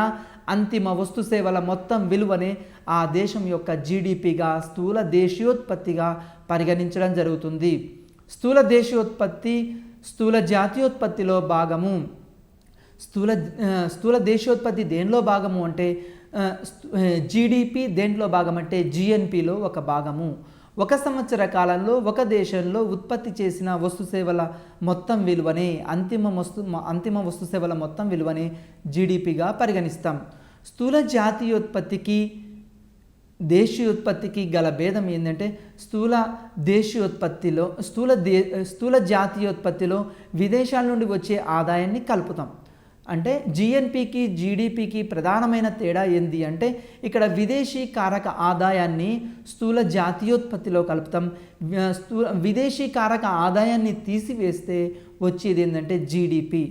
అంతిమ వస్తు సేవల మొత్తం విలువనే ఆ దేశం యొక్క జీడిపిగా స్థూల దేశీయోత్పత్తిగా పరిగణించడం జరుగుతుంది. స్థూల దేశీయోత్పత్తి స్థూల జాతీయోత్పత్తిలో భాగము. స్థూల దేశీయోత్పత్తి దేనిలో భాగము అంటే జీడిపి దేంట్లో భాగం అంటే జిఎన్పిలో ఒక భాగము. ఒక సంవత్సర కాలంలో ఒక దేశంలో ఉత్పత్తి చేసిన వస్తు సేవల మొత్తం విలువనే అంతిమ వస్తు సేవల మొత్తం విలువనే జీడిపిగా పరిగణిస్తాం. స్థూల జాతీయోత్పత్తికి దేశీయోత్పత్తికి గల భేదం ఏంటంటే స్థూల జాతీయోత్పత్తిలో విదేశాల నుండి వచ్చే ఆదాయాన్ని కలుపుతాం. అంటే జిఎన్పికి జీడిపికి ప్రధానమైన తేడా ఏంది అంటే ఇక్కడ విదేశీ కారక ఆదాయాన్ని స్థూల జాతీయోత్పత్తిలో కలుపుతాం. విదేశీ కారక ఆదాయాన్ని తీసివేస్తే వచ్చేది ఏంటంటే జీడిపి.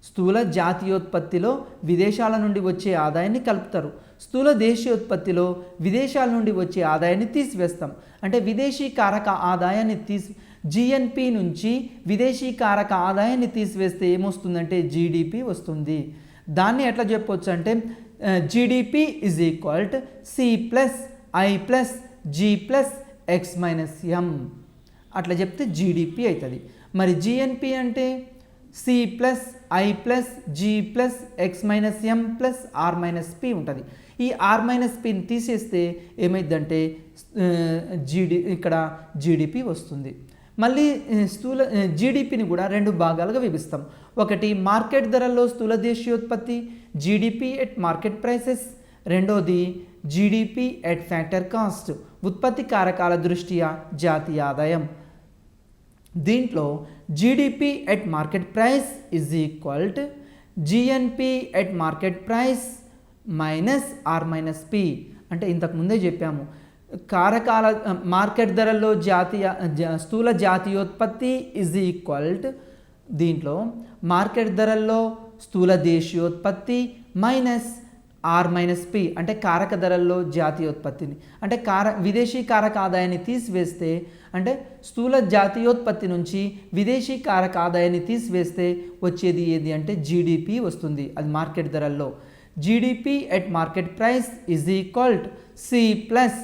స్థూల జాతీయోత్పత్తిలో విదేశాల నుండి వచ్చే ఆదాయాన్ని కలుపుతారు, స్థూల దేశీయోత్పత్తిలో విదేశాల నుండి వచ్చే ఆదాయాన్ని తీసివేస్తాం. అంటే విదేశీ కారక ఆదాయాన్ని జిఎన్పి నుంచి విదేశీ కారక ఆదాయాన్ని తీసివేస్తే ఏమొస్తుందంటే జీడిపి వస్తుంది. దాన్ని ఎట్లా చెప్పొచ్చు అంటే GDP is equal to C plus I plus G plus X minus M అట్లా చెప్తే జీడిపి అవుతుంది. మరి జిఎన్పి అంటే C plus I plus G plus X minus M plus R minus P ఉంటుంది. ఈ ఆర్ మైనస్ పిని తీసేస్తే ఏమైందంటే ఇక్కడ జీడిపి వస్తుంది. మళ్ళీ స్థూల జీడిపిని కూడా రెండు భాగాలుగా విభజిస్తాం. ఒకటి మార్కెట్ ధరల్లో స్థూల దేశీయోత్పత్తి జీడిపి ఎట్ మార్కెట్ ప్రైసెస్, రెండోది జీడిపి ఎట్ ఫ్యాక్టర్ కాస్ట్ ఉత్పత్తి కారకాల దృష్ట్యా జాతీయ ఆదాయం. దీంట్లో GDP at market price is equal to GNP at market price minus R minus P. అంటే ఇంతకు ముందే చెప్పాము కారకాల మార్కెట్ ధరల్లో స్థూల జాతీయోత్పత్తి ఈజ్ ఈక్వల్ టు దీంట్లో మార్కెట్ ధరల్లో స్థూల దేశీయోత్పత్తి మైనస్ ఆర్ మైనస్ పి అంటే కారక ధరల్లో జాతీయోత్పత్తిని అంటే విదేశీ కారక ఆదాయాన్ని తీసివేస్తే అంటే స్థూల జాతీయోత్పత్తి నుంచి విదేశీ కారక ఆదాయాన్ని తీసివేస్తే వచ్చేది ఏది అంటే జీడిపి వస్తుంది. అది మార్కెట్ ధరల్లో. GDP at market price is equal to C plus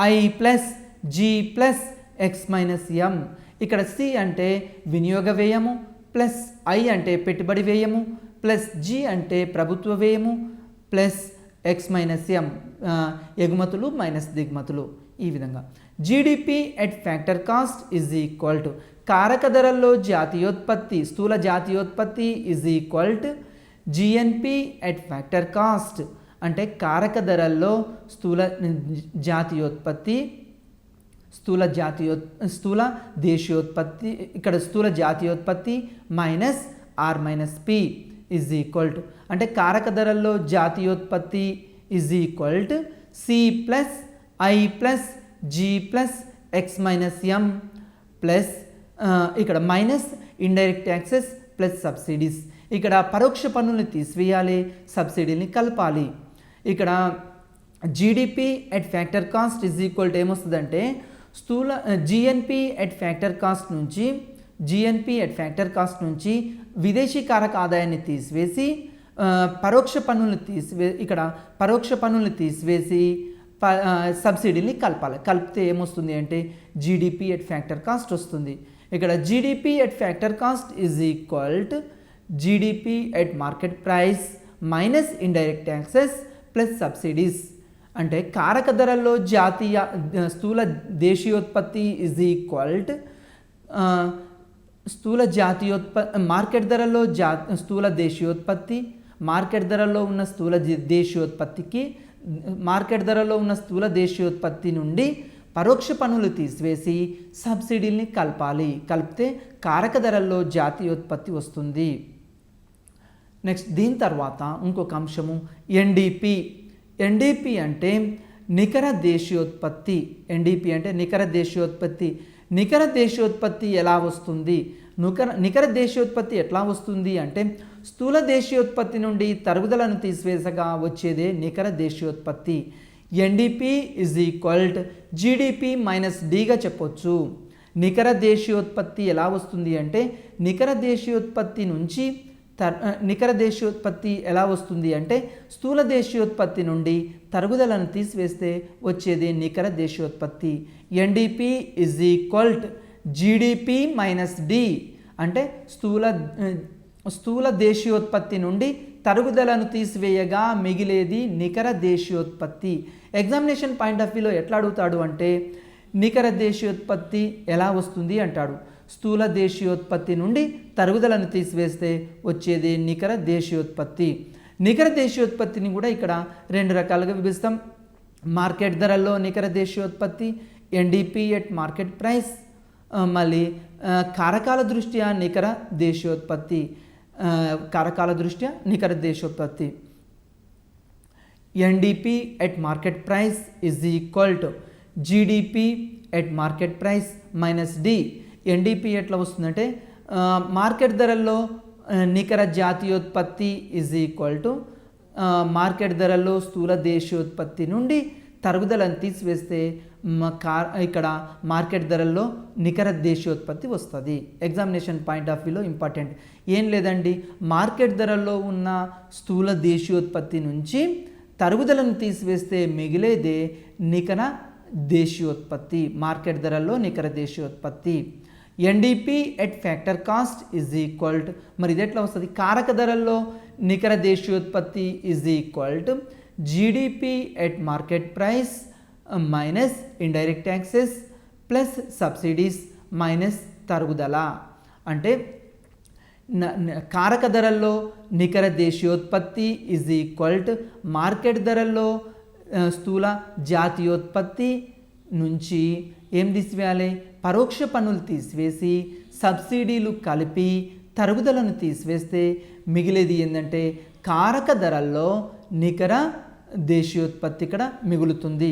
I plus G plus X minus M. ఇక్కడ సి అంటే వినియోగ వ్యయము, ప్లస్ ఐ అంటే పెట్టుబడి వ్యయము, ప్లస్ జి అంటే ప్రభుత్వ వ్యయము, ప్లస్ ఎక్స్ మైనస్ ఎం ఎగుమతులు మైనస్ దిగుమతులు. ఈ విధంగా GDP at factor cost is equal to కారక ధరల్లో జాతీయోత్పత్తి స్థూల జాతీయోత్పత్తి is equal to GNP at factor cost అంటే కారక ధరల్లో స్థూల దేశీయోత్పత్తి ఇక్కడ స్థూల జాతీయోత్పత్తి minus R minus P is equal to అంటే కారక ధరల్లో జాతీయోత్పత్తి is equal to C plus I plus G plus X minus M plus ఇక్కడ minus indirect taxes plus subsidies. ఇక్కడ పరోక్ష పన్నుల్ని తీసివేయాలి, సబ్సిడీని కలపాలి. ఇక్కడ GDP at factor cost is equal to ఏమొస్తుందంటే జిఎన్పి ఎట్ ఫ్యాక్టర్ కాస్ట్ నుంచి విదేశీ కారక ఆదాయాన్ని తీసివేసి పరోక్ష పన్నుల్ని తీసివేసి సబ్సిడీని కలపాలి. కలిపితే ఏమొస్తుంది అంటే జీడిపి ఎట్ ఫ్యాక్టర్ కాస్ట్ వస్తుంది. ఇక్కడ GDP at factor cost is equal to GDP at market price minus indirect taxes plus subsidies. అంటే కారక ధరల్లో జాతీయ స్థూల దేశీయోత్పత్తి ఈజ్ ఈక్వల్ టు స్థూల మార్కెట్ ధరల్లో స్థూల దేశీయోత్పత్తి, మార్కెట్ ధరల్లో ఉన్న స్థూల దేశీయోత్పత్తికి మార్కెట్ ధరలో ఉన్న స్థూల దేశీయోత్పత్తి నుండి పరోక్ష పన్నులు తీసివేసి సబ్సిడీల్ని కలపాలి. కలిపితే కారక ధరల్లో జాతీయోత్పత్తి వస్తుంది. నెక్స్ట్ దీని తర్వాత ఇంకొక అంశము ఎన్డిపి. ఎన్డిపి అంటే నికర దేశీయోత్పత్తి. ఎన్డిపి అంటే నికర దేశీయోత్పత్తి. నికర దేశీయోత్పత్తి ఎలా వస్తుంది? నికర దేశీయోత్పత్తి ఎట్లా వస్తుంది అంటే స్థూల దేశీయోత్పత్తి నుండి తరుగుదలను తీసివేసగా వచ్చేదే నికర దేశీయోత్పత్తి. NDP is equal to GDP minus డిగా చెప్పొచ్చు. నికర దేశీయోత్పత్తి ఎలా వస్తుంది అంటే నికర దేశీయోత్పత్తి ఎలా వస్తుంది అంటే స్థూల దేశీయోత్పత్తి నుండి తరుగుదలను తీసివేస్తే వచ్చేది నికర దేశీయోత్పత్తి. NDP is equal to GDP minus D అంటే స్థూల దేశీయోత్పత్తి నుండి తరుగుదలను తీసివేయగా మిగిలేది నికర దేశీయోత్పత్తి. ఎగ్జామినేషన్ పాయింట్ ఆఫ్ వ్యూలో ఎట్లా అడుగుతాడు అంటే నికర దేశీయోత్పత్తి ఎలా వస్తుంది అంటాడు. స్థూల దేశీయోత్పత్తి నుండి తరుగుదలను తీసివేస్తే వచ్చేది నికర దేశీయోత్పత్తి. నికర దేశీయోత్పత్తిని కూడా ఇక్కడ రెండు రకాలుగా విభజిస్తాం. మార్కెట్ ధరల్లో నికర దేశీయోత్పత్తి, ఎన్డిపి ఎట్ మార్కెట్ ప్రైస్, మళ్ళీ కారకాల దృష్ట్యా నికర దేశీయోత్పత్తి. NDP at market price is equal to GDP at market price minus D. NDP ఎట్లా వస్తుందంటే మార్కెట్ ధరల్లో నికర జాతీయోత్పత్తి ఈజ్ ఈక్వల్ టు మార్కెట్ ధరల్లో స్థూల దేశీయోత్పత్తి నుండి తరుగుదలను తీసివేస్తే ఇక్కడ మార్కెట్ ధరల్లో నికర దేశీయోత్పత్తి వస్తుంది. ఎగ్జామినేషన్ పాయింట్ ఆఫ్ వ్యూలో ఇంపార్టెంట్. ఏం లేదండి, మార్కెట్ ధరల్లో ఉన్న స్థూల దేశీయోత్పత్తి నుంచి తరుగుదలను తీసివేస్తే మిగిలేదే నికర దేశీయోత్పత్తి. మార్కెట్ ధరల్లో నికర దేశీయోత్పత్తి. NDP at factor cost is equal to మరి ఇది ఎట్లా వస్తుంది? కారక ధరల్లో నికర దేశీయోత్పత్తి is equal to GDP at market price minus indirect taxes plus subsidies minus తరుగుదల. అంటే కారక ధరల్లో నికర దేశీయోత్పత్తి ఈజ్ ఈక్వల్ టు మార్కెట్ ధరల్లో స్థూల జాతీయోత్పత్తి నుంచి ఏం తీసివేయాలి? పరోక్ష పన్నులు తీసివేసి సబ్సిడీలు కలిపి తరుగుదలను తీసివేస్తే మిగిలేది ఏంటంటే కారక ధరల్లో నికర దేశీయోత్పత్తి ఇక్కడ మిగులుతుంది.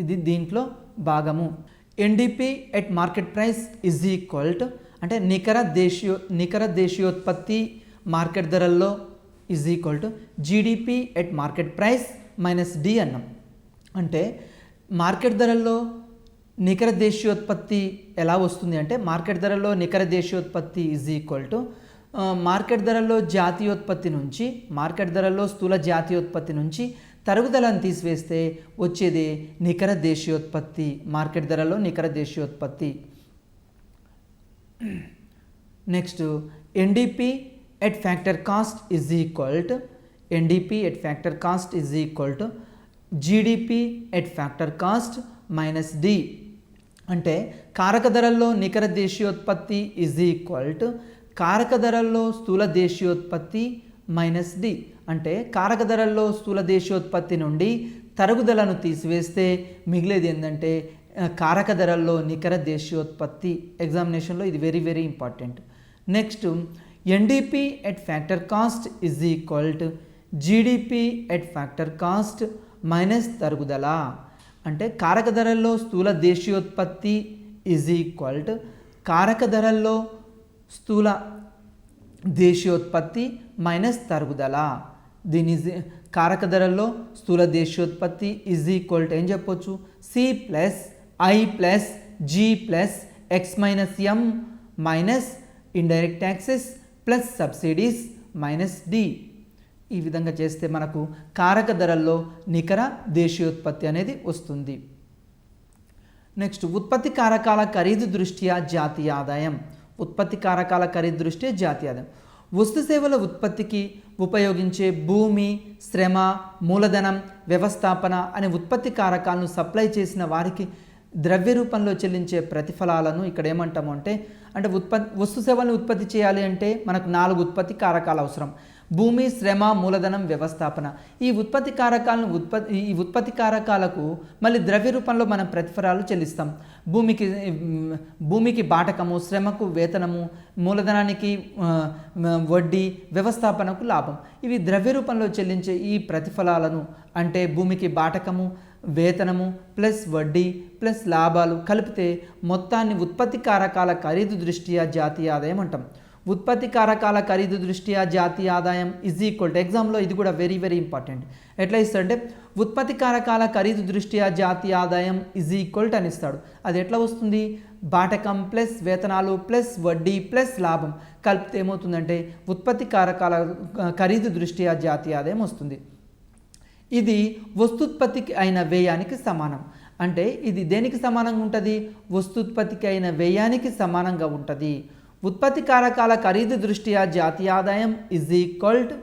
ఇది దీంట్లో భాగము. NDP at market price is equal to అంటే నికర దేశీయోత్పత్తి మార్కెట్ ధరల్లో is equal to GDP at market price minus D అన్నాం. అంటే మార్కెట్ ధరల్లో నికర దేశీయోత్పత్తి ఎలా వస్తుంది అంటే మార్కెట్ ధరల్లో నికర దేశీయోత్పత్తి ఈజ్ ఈక్వల్ టు మార్కెట్ ధరల్లో స్థూల జాతీయోత్పత్తి నుంచి తరుగుదలను తీసివేస్తే వచ్చేది నికర దేశీయోత్పత్తి. మార్కెట్ ధరలో నికర దేశీయోత్పత్తి. Next NDP at factor cost is equal to GDP at factor cost minus D. అంటే కారక ధరల్లో నికర దేశీయోత్పత్తి ఈజ్ ఈక్వల్ టు కారక ధరల్లో స్థూల దేశీయోత్పత్తి మైనస్ డి. అంటే కారక ధరల్లో స్థూల దేశీయోత్పత్తి నుండి తరుగుదలను తీసివేస్తే మిగిలేది ఏంటంటే కారక ధరల్లో నికర దేశీయోత్పత్తి. ఎగ్జామినేషన్లో ఇది very very important. Next NDP at factor cost is equal to GDP at factor cost minus తరుగుదల. అంటే కారక ధరల్లో స్థూల దేశీయోత్పత్తి ఈజ్ ఈక్వల్ టు కారక ధరల్లో స్థూల దేశీయోత్పత్తి మైనస్ తరుగుదల. దీని కారక ధరల్లో స్థూల దేశీయోత్పత్తి ఈజ్ ఈక్వల్ టు ఏం చెప్పొచ్చు? C plus I plus G plus X minus M minus indirect taxes plus subsidies minus D. ఈ విధంగా చేస్తే మనకు కారక ధరల్లో నికర దేశీయోత్పత్తి అనేది వస్తుంది. నెక్స్ట్ ఉత్పత్తి కారకాల ఖరీదు దృష్ట్యా జాతీయ ఆదాయం. వస్తు సేవల ఉత్పత్తికి ఉపయోగించే భూమి, శ్రమ, మూలధనం, వ్యవస్థాపన అనే ఉత్పత్తి కారకాలను సప్లై చేసిన వారికి ద్రవ్య రూపంలో చెల్లించే ప్రతిఫలాలను ఇక్కడ ఏమంటాము అంటే వస్తు సేవలను ఉత్పత్తి చేయాలి అంటే మనకు 4 ఉత్పత్తి కారకాలు అవసరం. భూమి, శ్రమ, మూలధనం, వ్యవస్థాపన. ఈ ఉత్పత్తి కారకాలకు మళ్ళీ ద్రవ్య రూపంలో మనం ప్రతిఫలాలు చెల్లిస్తాం. భూమికి బాటకము, శ్రమకు వేతనము, మూలధనానికి వడ్డీ, వ్యవస్థాపనకు లాభం. ఇవి ద్రవ్య రూపంలో చెల్లించే ఈ ప్రతిఫలాలను అంటే భూమికి బాటకము, వేతనము ప్లస్ వడ్డీ ప్లస్ లాభాలు కలిపితే మొత్తాన్ని ఉత్పత్తి కారకాల ఖరీదు దృష్ట్యా జాతీయ ఆదాయం అంటాం. ఉత్పత్తి కారకాల ఖరీదు దృష్ట్యా జాతీయ ఆదాయం ఈజ్ ఈక్వల్ టు, ఎగ్జామ్లో ఇది కూడా వెరీ వెరీ ఇంపార్టెంట్. ఎట్లా ఇస్తాడంటే ఉత్పత్తి కారకాల ఖరీదు దృష్ట్యా జాతీయ ఆదాయం ఈజ్ ఈక్వల్ టు అని ఇస్తాడు. అది ఎట్లా వస్తుంది? బాటకం ప్లస్ వేతనాలు ప్లస్ వడ్డీ ప్లస్ లాభం కలిపితే ఏమవుతుందంటే ఉత్పత్తి కారకాల ఖరీదు దృష్ట్యా జాతీయ ఆదాయం వస్తుంది. ఇది వస్తుత్పత్తికి అయిన వ్యయానికి సమానం. అంటే ఇది దేనికి సమానంగా ఉంటుంది? వస్తుత్పత్తికి అయిన వ్యయానికి సమానంగా ఉంటుంది. ఉత్పత్తి కారకాల ఖరీదు దృష్ట్యా జాతీయ ఆదాయం ఈజ్ ఈక్వల్ టు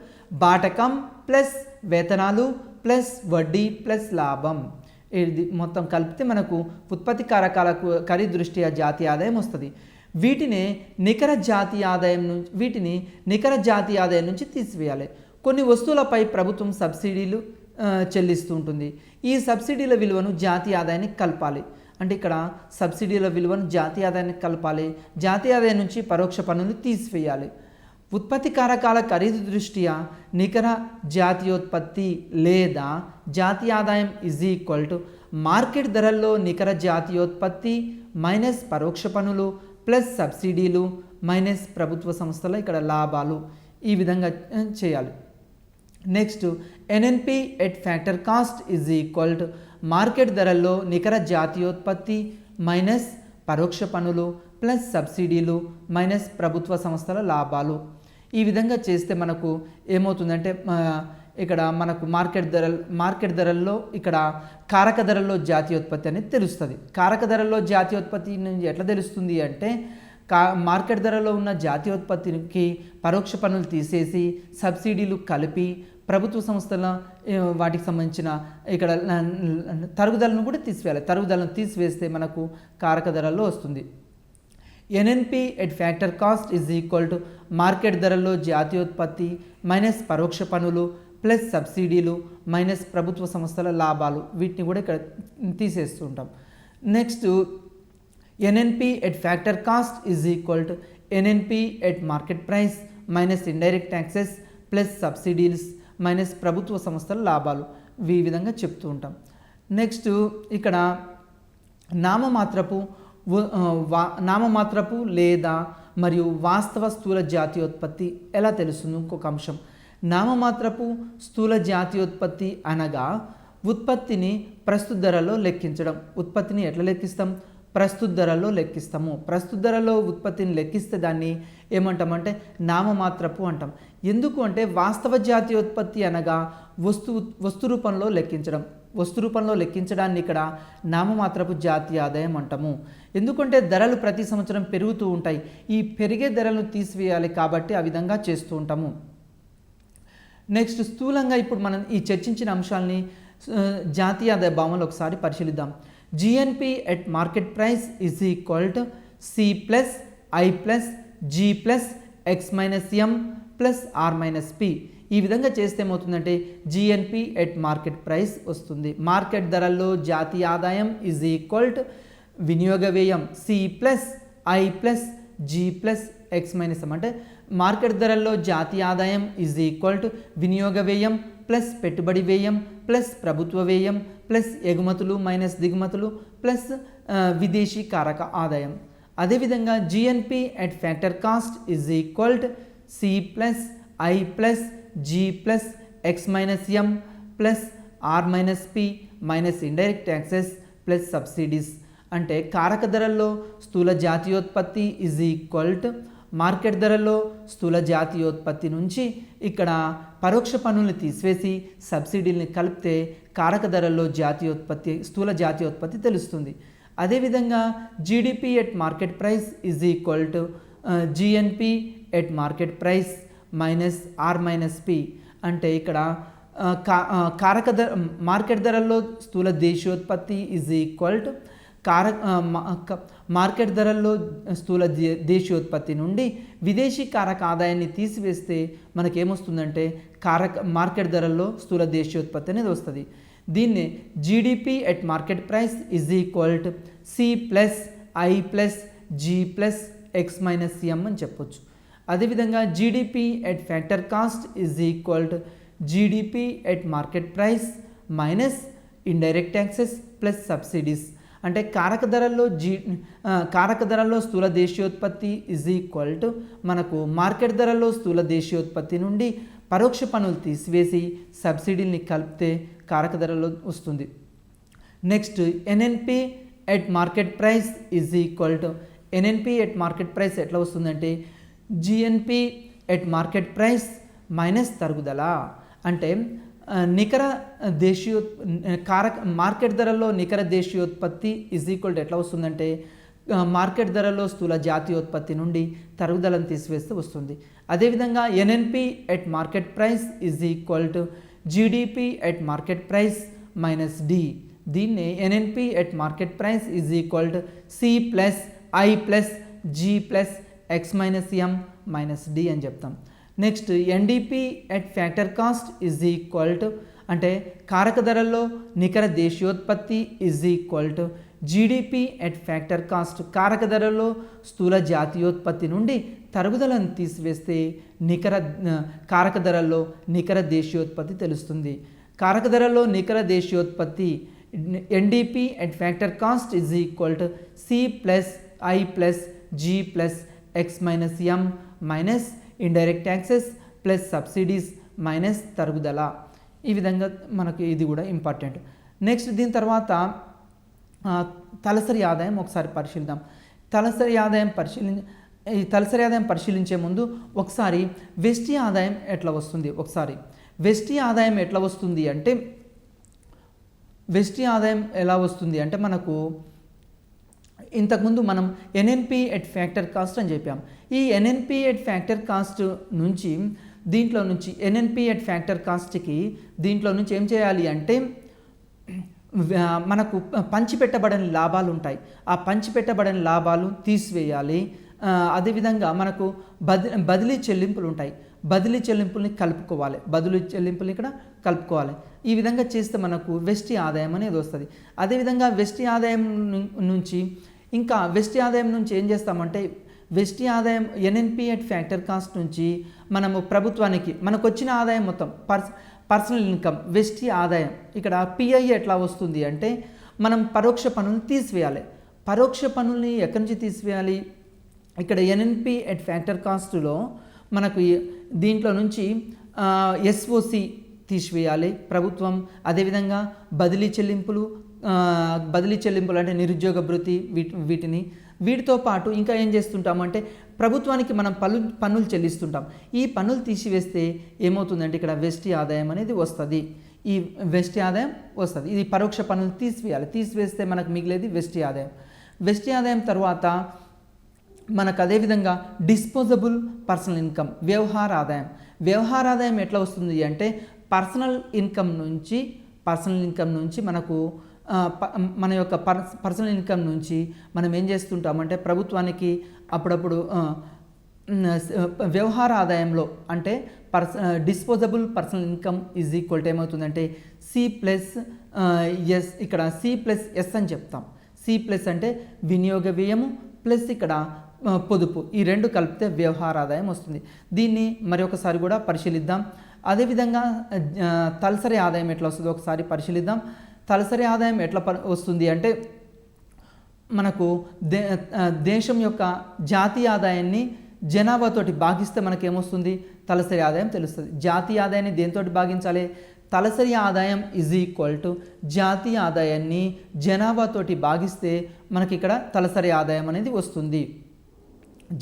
బాటకం ప్లస్ వేతనాలు ప్లస్ వడ్డీ ప్లస్ లాభం. ఇది మొత్తం కలిపితే మనకు ఉత్పత్తి కారకాల ఖరీదు దృష్ట్యా జాతీయ ఆదాయం వస్తుంది. వీటిని నికర జాతీయ ఆదాయం నుంచి తీసివేయాలి. కొన్ని వస్తువులపై ప్రభుత్వం సబ్సిడీలు చెల్లిస్తూ ఉంటుంది. ఈ సబ్సిడీల విలువను జాతీయ ఆదాయానికి కలపాలి. అంటే ఇక్కడ సబ్సిడీల విలువను జాతీయ ఆదాయానికి కలపాలి. జాతీయ ఆదాయం నుంచి పరోక్ష పన్నులు తీసివేయాలి. ఉత్పత్తి కారకాల ఖరీదు దృష్ట్యా నికర జాతీయోత్పత్తి లేదా జాతీయ ఆదాయం ఈజ్ ఈక్వల్ టు మార్కెట్ ధరల్లో నికర జాతీయోత్పత్తి మైనస్ పరోక్ష పన్నులు ప్లస్ సబ్సిడీలు మైనస్ ప్రభుత్వ సంస్థల ఇక్కడ లాభాలు. ఈ విధంగా చేయాలి. Next NNP at factor cost is equal to market ధరల్లో నికర జాతీయోత్పత్తి మైనస్ పరోక్ష పన్నులు ప్లస్ సబ్సిడీలు మైనస్ ప్రభుత్వ సంస్థల లాభాలు. ఈ విధంగా చేస్తే మనకు ఏమవుతుందంటే ఇక్కడ మనకు మార్కెట్ ధరల్లో ఇక్కడ కారక ధరల్లో జాతీయోత్పత్తి అనేది తెలుస్తుంది. కారక ధరల్లో జాతీయోత్పత్తి నుంచి ఎట్లా తెలుస్తుంది అంటే మార్కెట్ ధరలో ఉన్న జాతీయోత్పత్తికి పరోక్ష పన్నులు తీసేసి సబ్సిడీలు కలిపి ప్రభుత్వ సంస్థల వాటికి సంబంధించిన ఇక్కడ తరుగుదలను కూడా తీసివేయాలి. తరుగుదలను తీసివేస్తే మనకు కారక ధరల్లో వస్తుంది. NNP at factor cost is equal to market ధరల్లో జాతీయోత్పత్తి మైనస్ పరోక్ష పన్నులు ప్లస్ సబ్సిడీలు మైనస్ ప్రభుత్వ సంస్థల లాభాలు. వీటిని కూడా ఇక్కడ తీసేస్తుంటాం. Next NNP at factor cost is equal to NNP at market price minus indirect taxes plus subsidies minus ప్రభుత్వ సంస్థల లాభాలు. ఈ విధంగా చెప్తూ ఉంటాం. నెక్స్ట్ ఇక్కడ నామమాత్రపు లేదా మరియు వాస్తవ స్థూల జాతీయోత్పత్తి ఎలా తెలుస్తుంది? ఇంకొక అంశం. నామమాత్రపు స్థూల జాతీయోత్పత్తి అనగా ఉత్పత్తిని ప్రస్తుత ధరలో లెక్కించడం. ఉత్పత్తిని ఎట్లా లెక్కిస్తాం? ప్రస్తుత ధరలో లెక్కిస్తాము. ప్రస్తుత ధరలో ఉత్పత్తిని లెక్కిస్తే దాన్ని ఏమంటామంటే నామమాత్రపు అంటాం. ఎందుకు అంటే వాస్తవ జాతీయోత్పత్తి అనగా వస్తు రూపంలో లెక్కించడం. వస్తు రూపంలో లెక్కించడాన్ని ఇక్కడ నామమాత్రపు జాతీయ ఆదాయం అంటాము. ఎందుకంటే ధరలు ప్రతి సంవత్సరం పెరుగుతూ ఉంటాయి. ఈ పెరిగే ధరలను తీసివేయాలి కాబట్టి ఆ విధంగా చేస్తూ ఉంటాము. నెక్స్ట్ స్థూలంగా ఇప్పుడు మనం ఈ చర్చించిన అంశాలని జాతీయ ఆదాయ భావనలో ఒకసారి పరిశీలిద్దాం. GNP at market price is equal to C plus I plus G plus X minus M plus R minus P. ఈ విధంగా చేస్తే ఏమవుతుందంటే జిఎన్పి ఎట్ మార్కెట్ ప్రైస్ వస్తుంది. మార్కెట్ ధరల్లో జాతీయ ఆదాయం ఈజ్ ఈక్వల్ టు వినియోగ వ్యయం C plus I plus G plus X minus M. అంటే మార్కెట్ ధరల్లో జాతీయ ఆదాయం ఈజ్ ఈక్వల్ టు వినియోగ వ్యయం ప్లస్ పెట్టుబడి వ్యయం ప్లస్ ప్రభుత్వ వ్యయం ప్లస్ ఎగుమతులు మైనస్ దిగుమతులు ప్లస్ విదేశీ కారక ఆదాయం. అదేవిధంగా GNP at factor cost is equal to C plus I plus G plus X minus M plus R minus P minus indirect taxes plus subsidies. అంటే కారక ధరల్లో స్థూల జాతీయోత్పత్తి ఈజ్ ఈక్వల్ టు మార్కెట్ ధరల్లో స్థూల జాతీయోత్పత్తి నుంచి ఇక్కడ పరోక్ష పన్నుల్ని తీసివేసి సబ్సిడీల్ని కలిపితే కారక ధరల్లో స్థూల జాతీయోత్పత్తి తెలుస్తుంది. అదేవిధంగా GDP at market price is equal to GNP at market price minus R minus P. అంటే ఇక్కడ కారక ధర మార్కెట్ ధరల్లో స్థూల దేశీయోత్పత్తి ఈజ్ ఈక్వల్ టు మార్కెట్ ధరల్లో స్థూల దేశీయోత్పత్తి నుండి విదేశీ కారక ఆదాయాన్ని తీసివేస్తే మనకేమొస్తుందంటే మార్కెట్ ధరల్లో స్థూల దేశీయోత్పత్తి అనేది వస్తుంది. దీన్నే GDP at market price is equal to C plus I plus G plus X minus M అని చెప్పొచ్చు. అదేవిధంగా GDP at factor cost is equal to GDP at market price minus indirect taxes plus subsidies. అంటే కారక ధరల్లో స్థూల దేశీయోత్పత్తి is equal to మనకు market ధరల్లో స్థూల దేశీయోత్పత్తి నుండి పరోక్ష పన్నులు తీసివేసి సబ్సిడీని కలిపితే కారక ధరలో వస్తుంది. Next NNP at market price is equal to NNP at market price ఎట్లా వస్తుందంటే GNP at market price minus తరుగుదల. అంటే నికర మార్కెట్ ధరల్లో నికర దేశీయోత్పత్తి ఈజ్ ఈక్వల్ టు ఎట్లా వస్తుందంటే మార్కెట్ ధరల్లో స్థూల జాతీయోత్పత్తి నుండి తరుగుదలను తీసివేస్తే వస్తుంది. అదేవిధంగా NNP at market price is equal to GDP at market price minus D. దీన్ని NNP at market price is equal to C plus I plus G plus X minus M minus D అని చెప్తాం. Next NDP at factor cost is equal to అంటే కారక ధరల్లో నికర దేశీయోత్పత్తి is equal to GDP at factor cost. కారక ధరల్లో స్థూల జాతీయోత్పత్తి నుండి తరుగుదలను తీసివేస్తే కారక ధరల్లో నికర దేశీయోత్పత్తి తెలుస్తుంది. కారక ధరల్లో నికర దేశీయోత్పత్తి NDP at factor cost is equal to C plus I plus G plus X minus M minus indirect taxes plus subsidies minus తరుగుదల. ఈ విధంగా మనకి ఇది కూడా ఇంపార్టెంట్. నెక్స్ట్ దీని తర్వాత తలసరి ఆదాయం ఒకసారి పరిశీలిద్దాం. ఈ తలసరి ఆదాయం పరిశీలించే ముందు ఒకసారి వెస్టి ఆదాయం ఎట్లా వస్తుంది వెస్టి ఆదాయం ఎట్లా వస్తుంది అంటే వెస్టి ఆదాయం ఎలా వస్తుంది అంటే మనకు ఇంతకుముందు మనం ఎన్ఎన్పి ఎట్ ఫ్యాక్టర్ కాస్ట్ అని చెప్పాం. ఈ ఎన్ఎన్పి ఎట్ ఫ్యాక్టర్ కాస్ట్ నుంచి దీంట్లో నుంచి ఎన్ఎన్పి ఎట్ ఫ్యాక్టర్ కాస్ట్కి దీంట్లో నుంచి ఏం చేయాలి అంటే మనకు పంచిపెట్టబడని లాభాలు ఉంటాయి. ఆ పంచిపెట్టబడని లాభాలు తీసివేయాలి. అదేవిధంగా మనకు బదిలీ చెల్లింపులు ఉంటాయి. బదిలీ చెల్లింపుల్ని కలుపుకోవాలి. ఇక్కడ కలుపుకోవాలి. ఈ విధంగా చేస్తే మనకు వెస్టి ఆదాయం అనేది వస్తుంది. అదేవిధంగా వెస్టి ఆదాయం నుంచి ఏం చేస్తామంటే వెస్టి ఆదాయం ఎన్ఎన్పి ఎట్ ఫ్యాక్టర్ కాస్ట్ నుంచి మనము ప్రభుత్వానికి మనకు వచ్చిన ఆదాయం మొత్తం పర్సనల్ ఇన్కమ్ వెస్టి ఆదాయం ఇక్కడ పిఐ ఎట్లా వస్తుంది అంటే మనం పరోక్ష పన్నులు తీసివేయాలి. పరోక్ష పన్నుల్ని ఎక్కడి నుంచి తీసివేయాలి? ఇక్కడ ఎన్ఎన్పి ఎట్ ఫ్యాక్టర్ కాస్ట్లో మనకు దీంట్లో నుంచి ఎస్ఓసి తీసివేయాలి ప్రభుత్వం. అదేవిధంగా బదిలీ చెల్లింపులు అంటే నిరుద్యోగ భృతి వీటితో పాటు ఇంకా ఏం చేస్తుంటామంటే ప్రభుత్వానికి మనం పన్నులు చెల్లిస్తుంటాం. ఈ పన్నులు తీసివేస్తే ఏమవుతుందంటే ఇక్కడ వెస్టి ఆదాయం అనేది వస్తుంది. ఈ వెస్టి ఆదాయం వస్తుంది. ఇది పరోక్ష పన్నులు తీసివేస్తే మనకు మిగిలేది వెస్టి ఆదాయం. వెస్టి ఆదాయం తర్వాత మనకు అదేవిధంగా డిస్పోజబుల్ పర్సనల్ ఇన్కమ్ వ్యవహార ఆదాయం ఎట్లా వస్తుంది అంటే పర్సనల్ ఇన్కమ్ నుంచి మనకు మన యొక్క పర్సనల్ ఇన్కమ్ నుంచి మనం ఏం చేస్తుంటామంటే ప్రభుత్వానికి అప్పుడప్పుడు వ్యవహార ఆదాయంలో అంటే disposable personal income is equal to ఏమవుతుందంటే సి ప్లస్ ఎస్. ఇక్కడ సి ప్లస్ ఎస్ అని చెప్తాం. సి ప్లస్ అంటే వినియోగ వ్యయము ప్లస్ ఇక్కడ పొదుపు, ఈ రెండు కలిపితే వ్యవహార ఆదాయం వస్తుంది. దీన్ని మరొకసారి కూడా పరిశీలిద్దాం. అదేవిధంగా తలసరి ఆదాయం ఎట్లా వస్తుందో ఒకసారి పరిశీలిద్దాం. తలసరి ఆదాయం ఎట్లా వస్తుంది అంటే మనకు దేశం యొక్క జాతీయ ఆదాయాన్ని జనాభాతోటి భాగిస్తే మనకేమొస్తుంది? తలసరి ఆదాయం తెలుస్తుంది. జాతీయ ఆదాయాన్ని దేంతో భాగించాలి? తలసరి ఆదాయం ఈజ్ ఈక్వల్ టు జాతీయ ఆదాయాన్ని జనాభాతోటి భాగిస్తే మనకి ఇక్కడ తలసరి ఆదాయం అనేది వస్తుంది.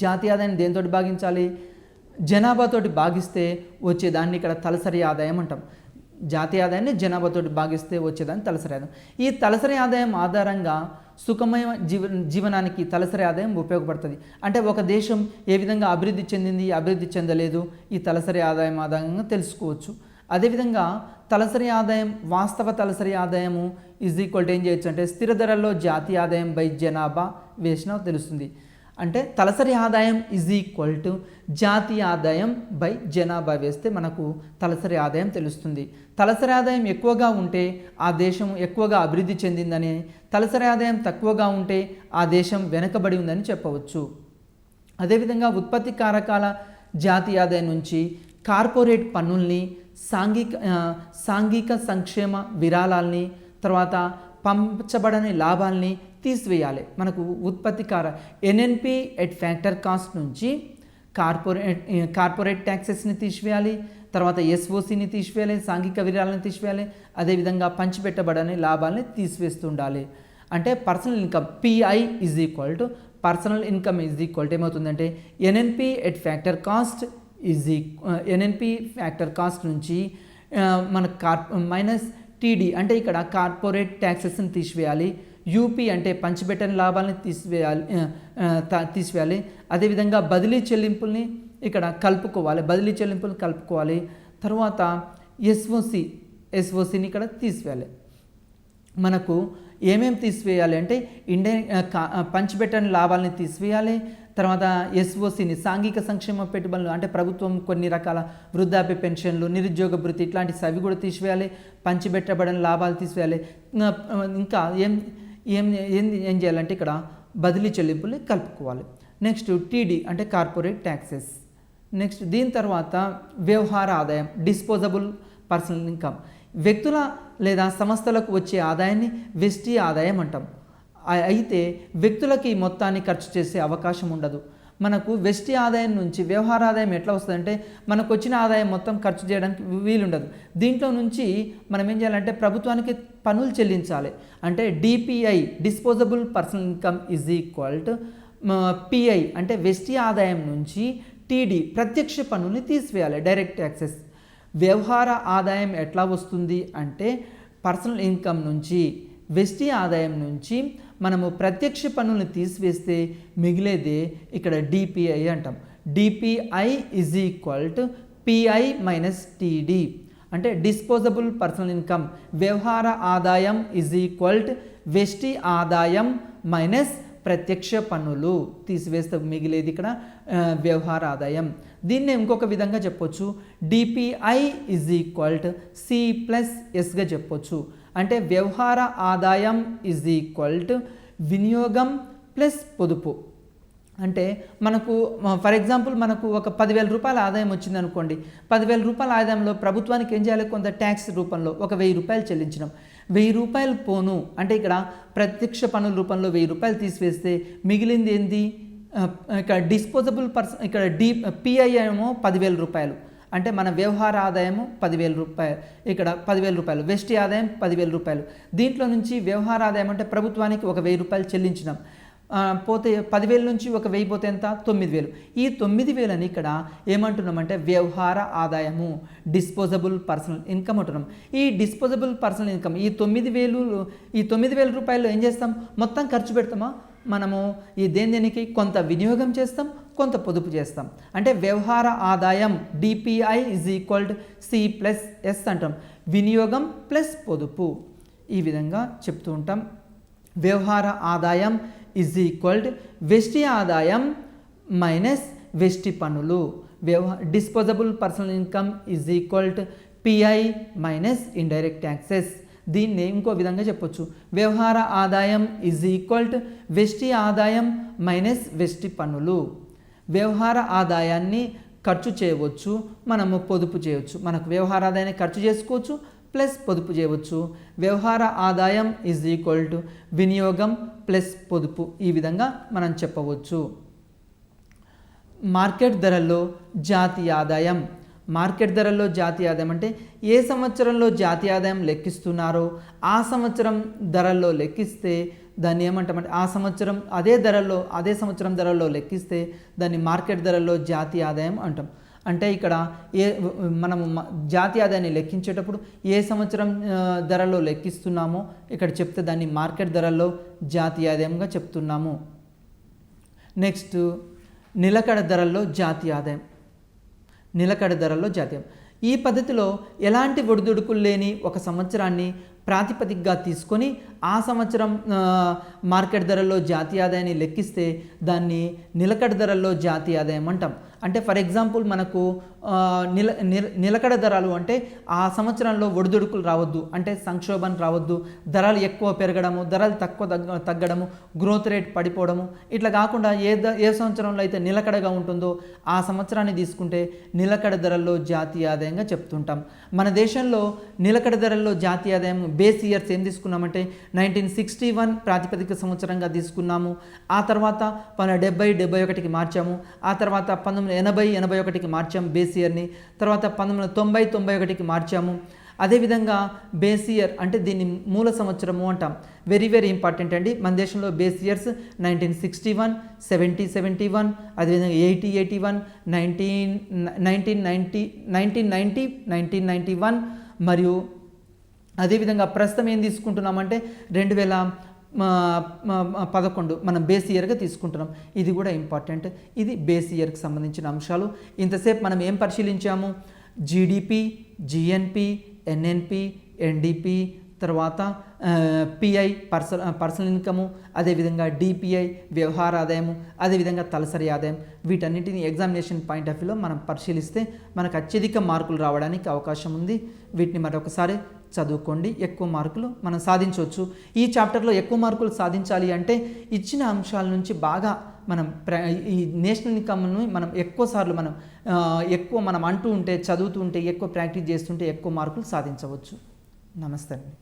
జాతీయ ఆదాయాన్ని దేంతో భాగించాలి? జనాభాతోటి భాగిస్తే వచ్చేదాన్ని ఇక్కడ తలసరి ఆదాయం అంటాం. జాతీయ ఆదాయాన్ని జనాభాతో భాగిస్తే వచ్చేదాన్ని తలసరి ఆదాయం. ఈ తలసరి ఆదాయం ఆధారంగా సుఖమయ జీవనానికి తలసరి ఆదాయం ఉపయోగపడుతుంది. అంటే ఒక దేశం ఏ విధంగా అభివృద్ధి చెందింది, అభివృద్ధి చెందలేదు, ఈ తలసరి ఆదాయం ఆధారంగా తెలుసుకోవచ్చు. అదేవిధంగా తలసరి ఆదాయం, వాస్తవ తలసరి ఆదాయము ఈజ్ ఈక్వల్ టు ఏం చేయొచ్చు అంటే స్థిర ధరల్లో జాతీయ ఆదాయం బై జనాభా వేసినా తెలుస్తుంది. అంటే తలసరి ఆదాయం ఈజ్ ఈక్వల్ టు జాతీయ ఆదాయం బై జనాభా వేస్తే మనకు తలసరి ఆదాయం తెలుస్తుంది. తలసరి ఆదాయం ఎక్కువగా ఉంటే ఆ దేశం ఎక్కువగా అభివృద్ధి చెందిందని, తలసరి ఆదాయం తక్కువగా ఉంటే ఆ దేశం వెనుకబడి ఉందని చెప్పవచ్చు. అదేవిధంగా ఉత్పత్తి కారకాల జాతీయ ఆదాయం నుంచి కార్పొరేట్ పన్నుల్ని, సాంఘిక సంక్షేమ విరాళాల్ని, తర్వాత పంచబడని లాభాల్ని తీసివేయాలి. మనకు ఉత్పత్తి ఎన్ఎన్పి ఎట్ ఫ్యాక్టర్ కాస్ట్ నుంచి కార్పొరేట్ ట్యాక్సెస్ని తీసివేయాలి, తర్వాత ఎస్ఓసిని తీసివేయాలి, సాంఘిక విరాళాలను తీసివేయాలి, అదేవిధంగా పంచిపెట్టబడని లాభాలని తీసివేస్తుండాలి. అంటే personal income PI is equal to personal income is equal to ఏమవుతుందంటే NNP at factor cost NNP factor cost నుంచి మన మైనస్ టీడీ అంటే ఇక్కడ కార్పొరేట్ ట్యాక్సెస్ని తీసివేయాలి, యూపీ అంటే పంచిపెట్టని లాభాలని తీసివేయాలి, అదేవిధంగా బదిలీ చెల్లింపుల్ని ఇక్కడ కలుపుకోవాలి, తర్వాత ఎస్ఓసిని ఇక్కడ తీసివేయాలి. మనకు ఏమేమి తీసివేయాలి అంటే పంచిపెట్టని లాభాలని తీసివేయాలి, తర్వాత ఎస్ఓసిని సాంఘిక సంక్షేమ పెట్టుబడులు అంటే ప్రభుత్వం కొన్ని రకాల వృద్ధాప్య పెన్షన్లు, నిరుద్యోగ భృతి ఇట్లాంటి అవి కూడా తీసివేయాలి, పంచిపెట్టబడిన లాభాలు తీసివేయాలి. ఇంకా ఏం చేయాలంటే ఇక్కడ బదిలీ చెల్లింపుల్ని కలుపుకోవాలి. నెక్స్ట్ టీడీ అంటే కార్పొరేట్ ట్యాక్సెస్. నెక్స్ట్ దీని తర్వాత వ్యవహార ఆదాయం డిస్పోజబుల్ పర్సనల్ ఇన్కమ్. వ్యక్తుల లేదా సంస్థలకు వచ్చే ఆదాయాన్ని వెస్టీ ఆదాయం అంటాం. అయితే వ్యక్తులకి మొత్తాన్ని ఖర్చు చేసే అవకాశం ఉండదు. మనకు వెస్టీ ఆదాయం నుంచి వ్యవహార ఆదాయం ఎట్లా వస్తుందంటే మనకు వచ్చిన ఆదాయం మొత్తం ఖర్చు చేయడానికి వీలుండదు. దీంట్లో నుంచి మనం ఏం చేయాలంటే ప్రభుత్వానికి పన్నులు చెల్లించాలి. అంటే DPI disposable personal income is equal to pi అంటే వెస్టీ ఆదాయం నుంచి టీడీ ప్రత్యక్ష పన్నుని తీసివేయాలి, డైరెక్ట్ ట్యాక్సెస్. వ్యవహార ఆదాయం ఎట్లా వస్తుంది అంటే పర్సనల్ ఇన్కమ్ నుంచి వెస్టీ ఆదాయం నుంచి మనము ప్రత్యక్ష పన్నులను తీసివేస్తే మిగిలేదే ఇక్కడ డిపిఐ అంటాం. DPI is equal to pi minus TD అంటే డిస్పోజబుల్ పర్సనల్ ఇన్కమ్. వ్యవహార ఆదాయం ఈజ్ ఈక్వల్ టు వెస్టీ ఆదాయం మైనస్ ప్రత్యక్ష పన్నులు తీసివేస్తే మిగిలేది ఇక్కడ వ్యవహార ఆదాయం. దీన్ని ఇంకొక విధంగా చెప్పొచ్చు, DPI is equal to C plus ఎస్గా చెప్పొచ్చు. అంటే వ్యవహార ఆదాయం ఈజ్ ఈక్వల్ టు వినియోగం ప్లస్ పొదుపు. అంటే మనకు ఫర్ ఎగ్జాంపుల్ మనకు ఒక 10,000 రూపాయల ఆదాయం వచ్చింది అనుకోండి. 10,000 రూపాయల ఆదాయంలో ప్రభుత్వానికి ఏం చేయాలి, కొంత ట్యాక్స్ రూపంలో ఒక 1,000 రూపాయలు చెల్లించడం. 1,000 రూపాయలు పోను అంటే ఇక్కడ ప్రత్యక్ష పన్నుల రూపంలో 1,000 రూపాయలు తీసివేస్తే మిగిలింది ఏంది, ఇక్కడ డిస్పోజబుల్ ఇక్కడ పిఐ ఏమో 10,000 రూపాయలు. అంటే మన వ్యవహార ఆదాయము 10,000 రూపాయలు, ఇక్కడ 10,000 రూపాయలు, వెస్టీ ఆదాయం 10,000 రూపాయలు. దీంట్లో నుంచి వ్యవహార ఆదాయం అంటే ప్రభుత్వానికి ఒక 1,000 రూపాయలు చెల్లించినాం. పోతే 10,000 నుంచి ఒక 1,000 పోతే ఎంత, 9,000. ఈ 9,000 ఇక్కడ ఏమంటున్నామంటే వ్యవహార ఆదాయము డిస్పోజబుల్ పర్సనల్ ఇన్కమ్ అంటున్నాం. ఈ డిస్పోజబుల్ పర్సనల్ ఇన్కమ్ ఈ 9,000 రూపాయలు ఏం చేస్తాం, మొత్తం ఖర్చు పెడతామా, మనము ఈ దేనికి కొంత వినియోగం చేస్తాం, కొంత పొదుపు చేస్తాం. అంటే వ్యవహార ఆదాయం DPI is equal to C plus S అంటాం, వినియోగం ప్లస్ పొదుపు. ఈ విధంగా చెప్తూ ఉంటాం. వ్యవహార ఆదాయం ఈజ్ ఈక్వల్ టు వెస్టీ ఆదాయం మైనస్ వెస్టీ పన్నులు. Disposable personal income is equal to pi minus indirect taxes. దీన్ని ఇంకో విధంగా చెప్పొచ్చు, వ్యవహార ఆదాయం ఈజ్ ఈక్వల్ టు వెస్టీ ఆదాయం మైనస్ వెస్టీ పన్నులు. వ్యవహార ఆదాయాన్ని ఖర్చు చేయవచ్చు, మనము పొదుపు చేయవచ్చు. మనకు వ్యవహార ఆదాయాన్ని ఖర్చు చేసుకోవచ్చు ప్లస్ పొదుపు చేయవచ్చు. వ్యవహార ఆదాయం ఈజ్ ఈక్వల్ టు వినియోగం ప్లస్ పొదుపు. ఈ విధంగా మనం చెప్పవచ్చు. మార్కెట్ ధరల్లో జాతీయ ఆదాయం. మార్కెట్ ధరల్లో జాతీయ ఆదాయం అంటే ఏ సంవత్సరంలో జాతీయ ఆదాయం లెక్కిస్తున్నారో ఆ సంవత్సరం ధరల్లో లెక్కిస్తే దాన్ని ఏమంటామంటే ఆ సంవత్సరం అదే సంవత్సరం ధరల్లో లెక్కిస్తే దాన్ని మార్కెట్ ధరల్లో జాతీయ ఆదాయం అంటాం. అంటే ఇక్కడ మనము జాతీయ ఆదాయాన్ని లెక్కించేటప్పుడు ఏ సంవత్సరం ధరలో లెక్కిస్తున్నామో ఇక్కడ చెప్తే దాన్ని మార్కెట్ ధరల్లో జాతీయ ఆదాయంగా చెప్తున్నాము. నెక్స్ట్ నిలకడ ధరల్లో జాతీయ ఆదాయం. నిలకడ ధరల్లో జాతీయం. ఈ పద్ధతిలో ఎలాంటి ఒడిదుడుకులు లేని ఒక సంవత్సరాన్ని ప్రాతిపదికగా తీసుకొని ఆ సంవత్సరం మార్కెట్ ధరల్లో జాతీయ ఆదాయాన్ని లెక్కిస్తే దాన్ని నిలకడ ధరల్లో జాతీయ ఆదాయం అంటాం. అంటే ఫర్ ఎగ్జాంపుల్ మనకు నిలకడ ధరలు అంటే ఆ సంవత్సరంలో ఒడిదుడుకులు రావద్దు, అంటే సంక్షోభం రావద్దు, ధరలు ఎక్కువ పెరగడము, ధరలు తక్కువ తగ్గడము, గ్రోత్ రేట్ పడిపోవడము, ఇట్లా కాకుండా ఏ సంవత్సరంలో అయితే నిలకడగా ఉంటుందో ఆ సంవత్సరాన్ని తీసుకుంటే నిలకడ ధరల్లో జాతీయ ఆదాయంగా చెప్తుంటాం. మన దేశంలో నిలకడ ధరల్లో జాతీయ ఆదాయం బేస్ ఇయర్స్ ఏం తీసుకున్నామంటే 1961 ప్రాతిపదిక సంవత్సరంగా తీసుకున్నాము. ఆ తర్వాత 1970-71కి మార్చాము. ఆ తర్వాత 1980-81కి మార్చాము బేస్ ఇయర్ని. తర్వాత 1990-91కి మార్చాము. అదేవిధంగా బేస్ ఇయర్ అంటే దీన్ని మూల సంవత్సరము అంటాం. వెరీ వెరీ ఇంపార్టెంట్ అండి. మన దేశంలో బేస్ ఇయర్స్ 1961, 70-71, అదేవిధంగా 80-81, 1990, 1991 మరియు అదేవిధంగా ప్రస్తుతం ఏం తీసుకుంటున్నామంటే 2011 మనం బేస్ ఇయర్గా తీసుకుంటున్నాం. ఇది కూడా ఇంపార్టెంట్. ఇది బేస్ ఇయర్కి సంబంధించిన అంశాలు. ఇంతసేపు మనం ఏం పరిశీలించాము? జీడిపి, జిఎన్పి, ఎన్ఎన్పి, ఎన్డిపి, తర్వాత పిఐ పర్సనల్ ఇన్కము, అదేవిధంగా డిపిఐ వ్యవహార ఆదాయము, అదేవిధంగా తలసరి ఆదాయం. వీటన్నిటిని ఎగ్జామినేషన్ పాయింట్ ఆఫ్ వ్యూలో మనం పరిశీలిస్తే మనకు అత్యధిక మార్కులు రావడానికి అవకాశం ఉంది. వీటిని మరొకసారి చదువుకోండి. ఎక్కువ మార్కులు మనం సాధించవచ్చు. ఈ చాప్టర్లో ఎక్కువ మార్కులు సాధించాలి అంటే ఇచ్చిన అంశాల నుంచి బాగా మనం ఈ నేషనల్ ఇన్కమ్ను మనం ఎక్కువసార్లు మనం అంటూ ఉంటే, చదువుతూ ఉంటే, ఎక్కువ ప్రాక్టీస్ చేస్తుంటే ఎక్కువ మార్కులు సాధించవచ్చు. నమస్తే అండి.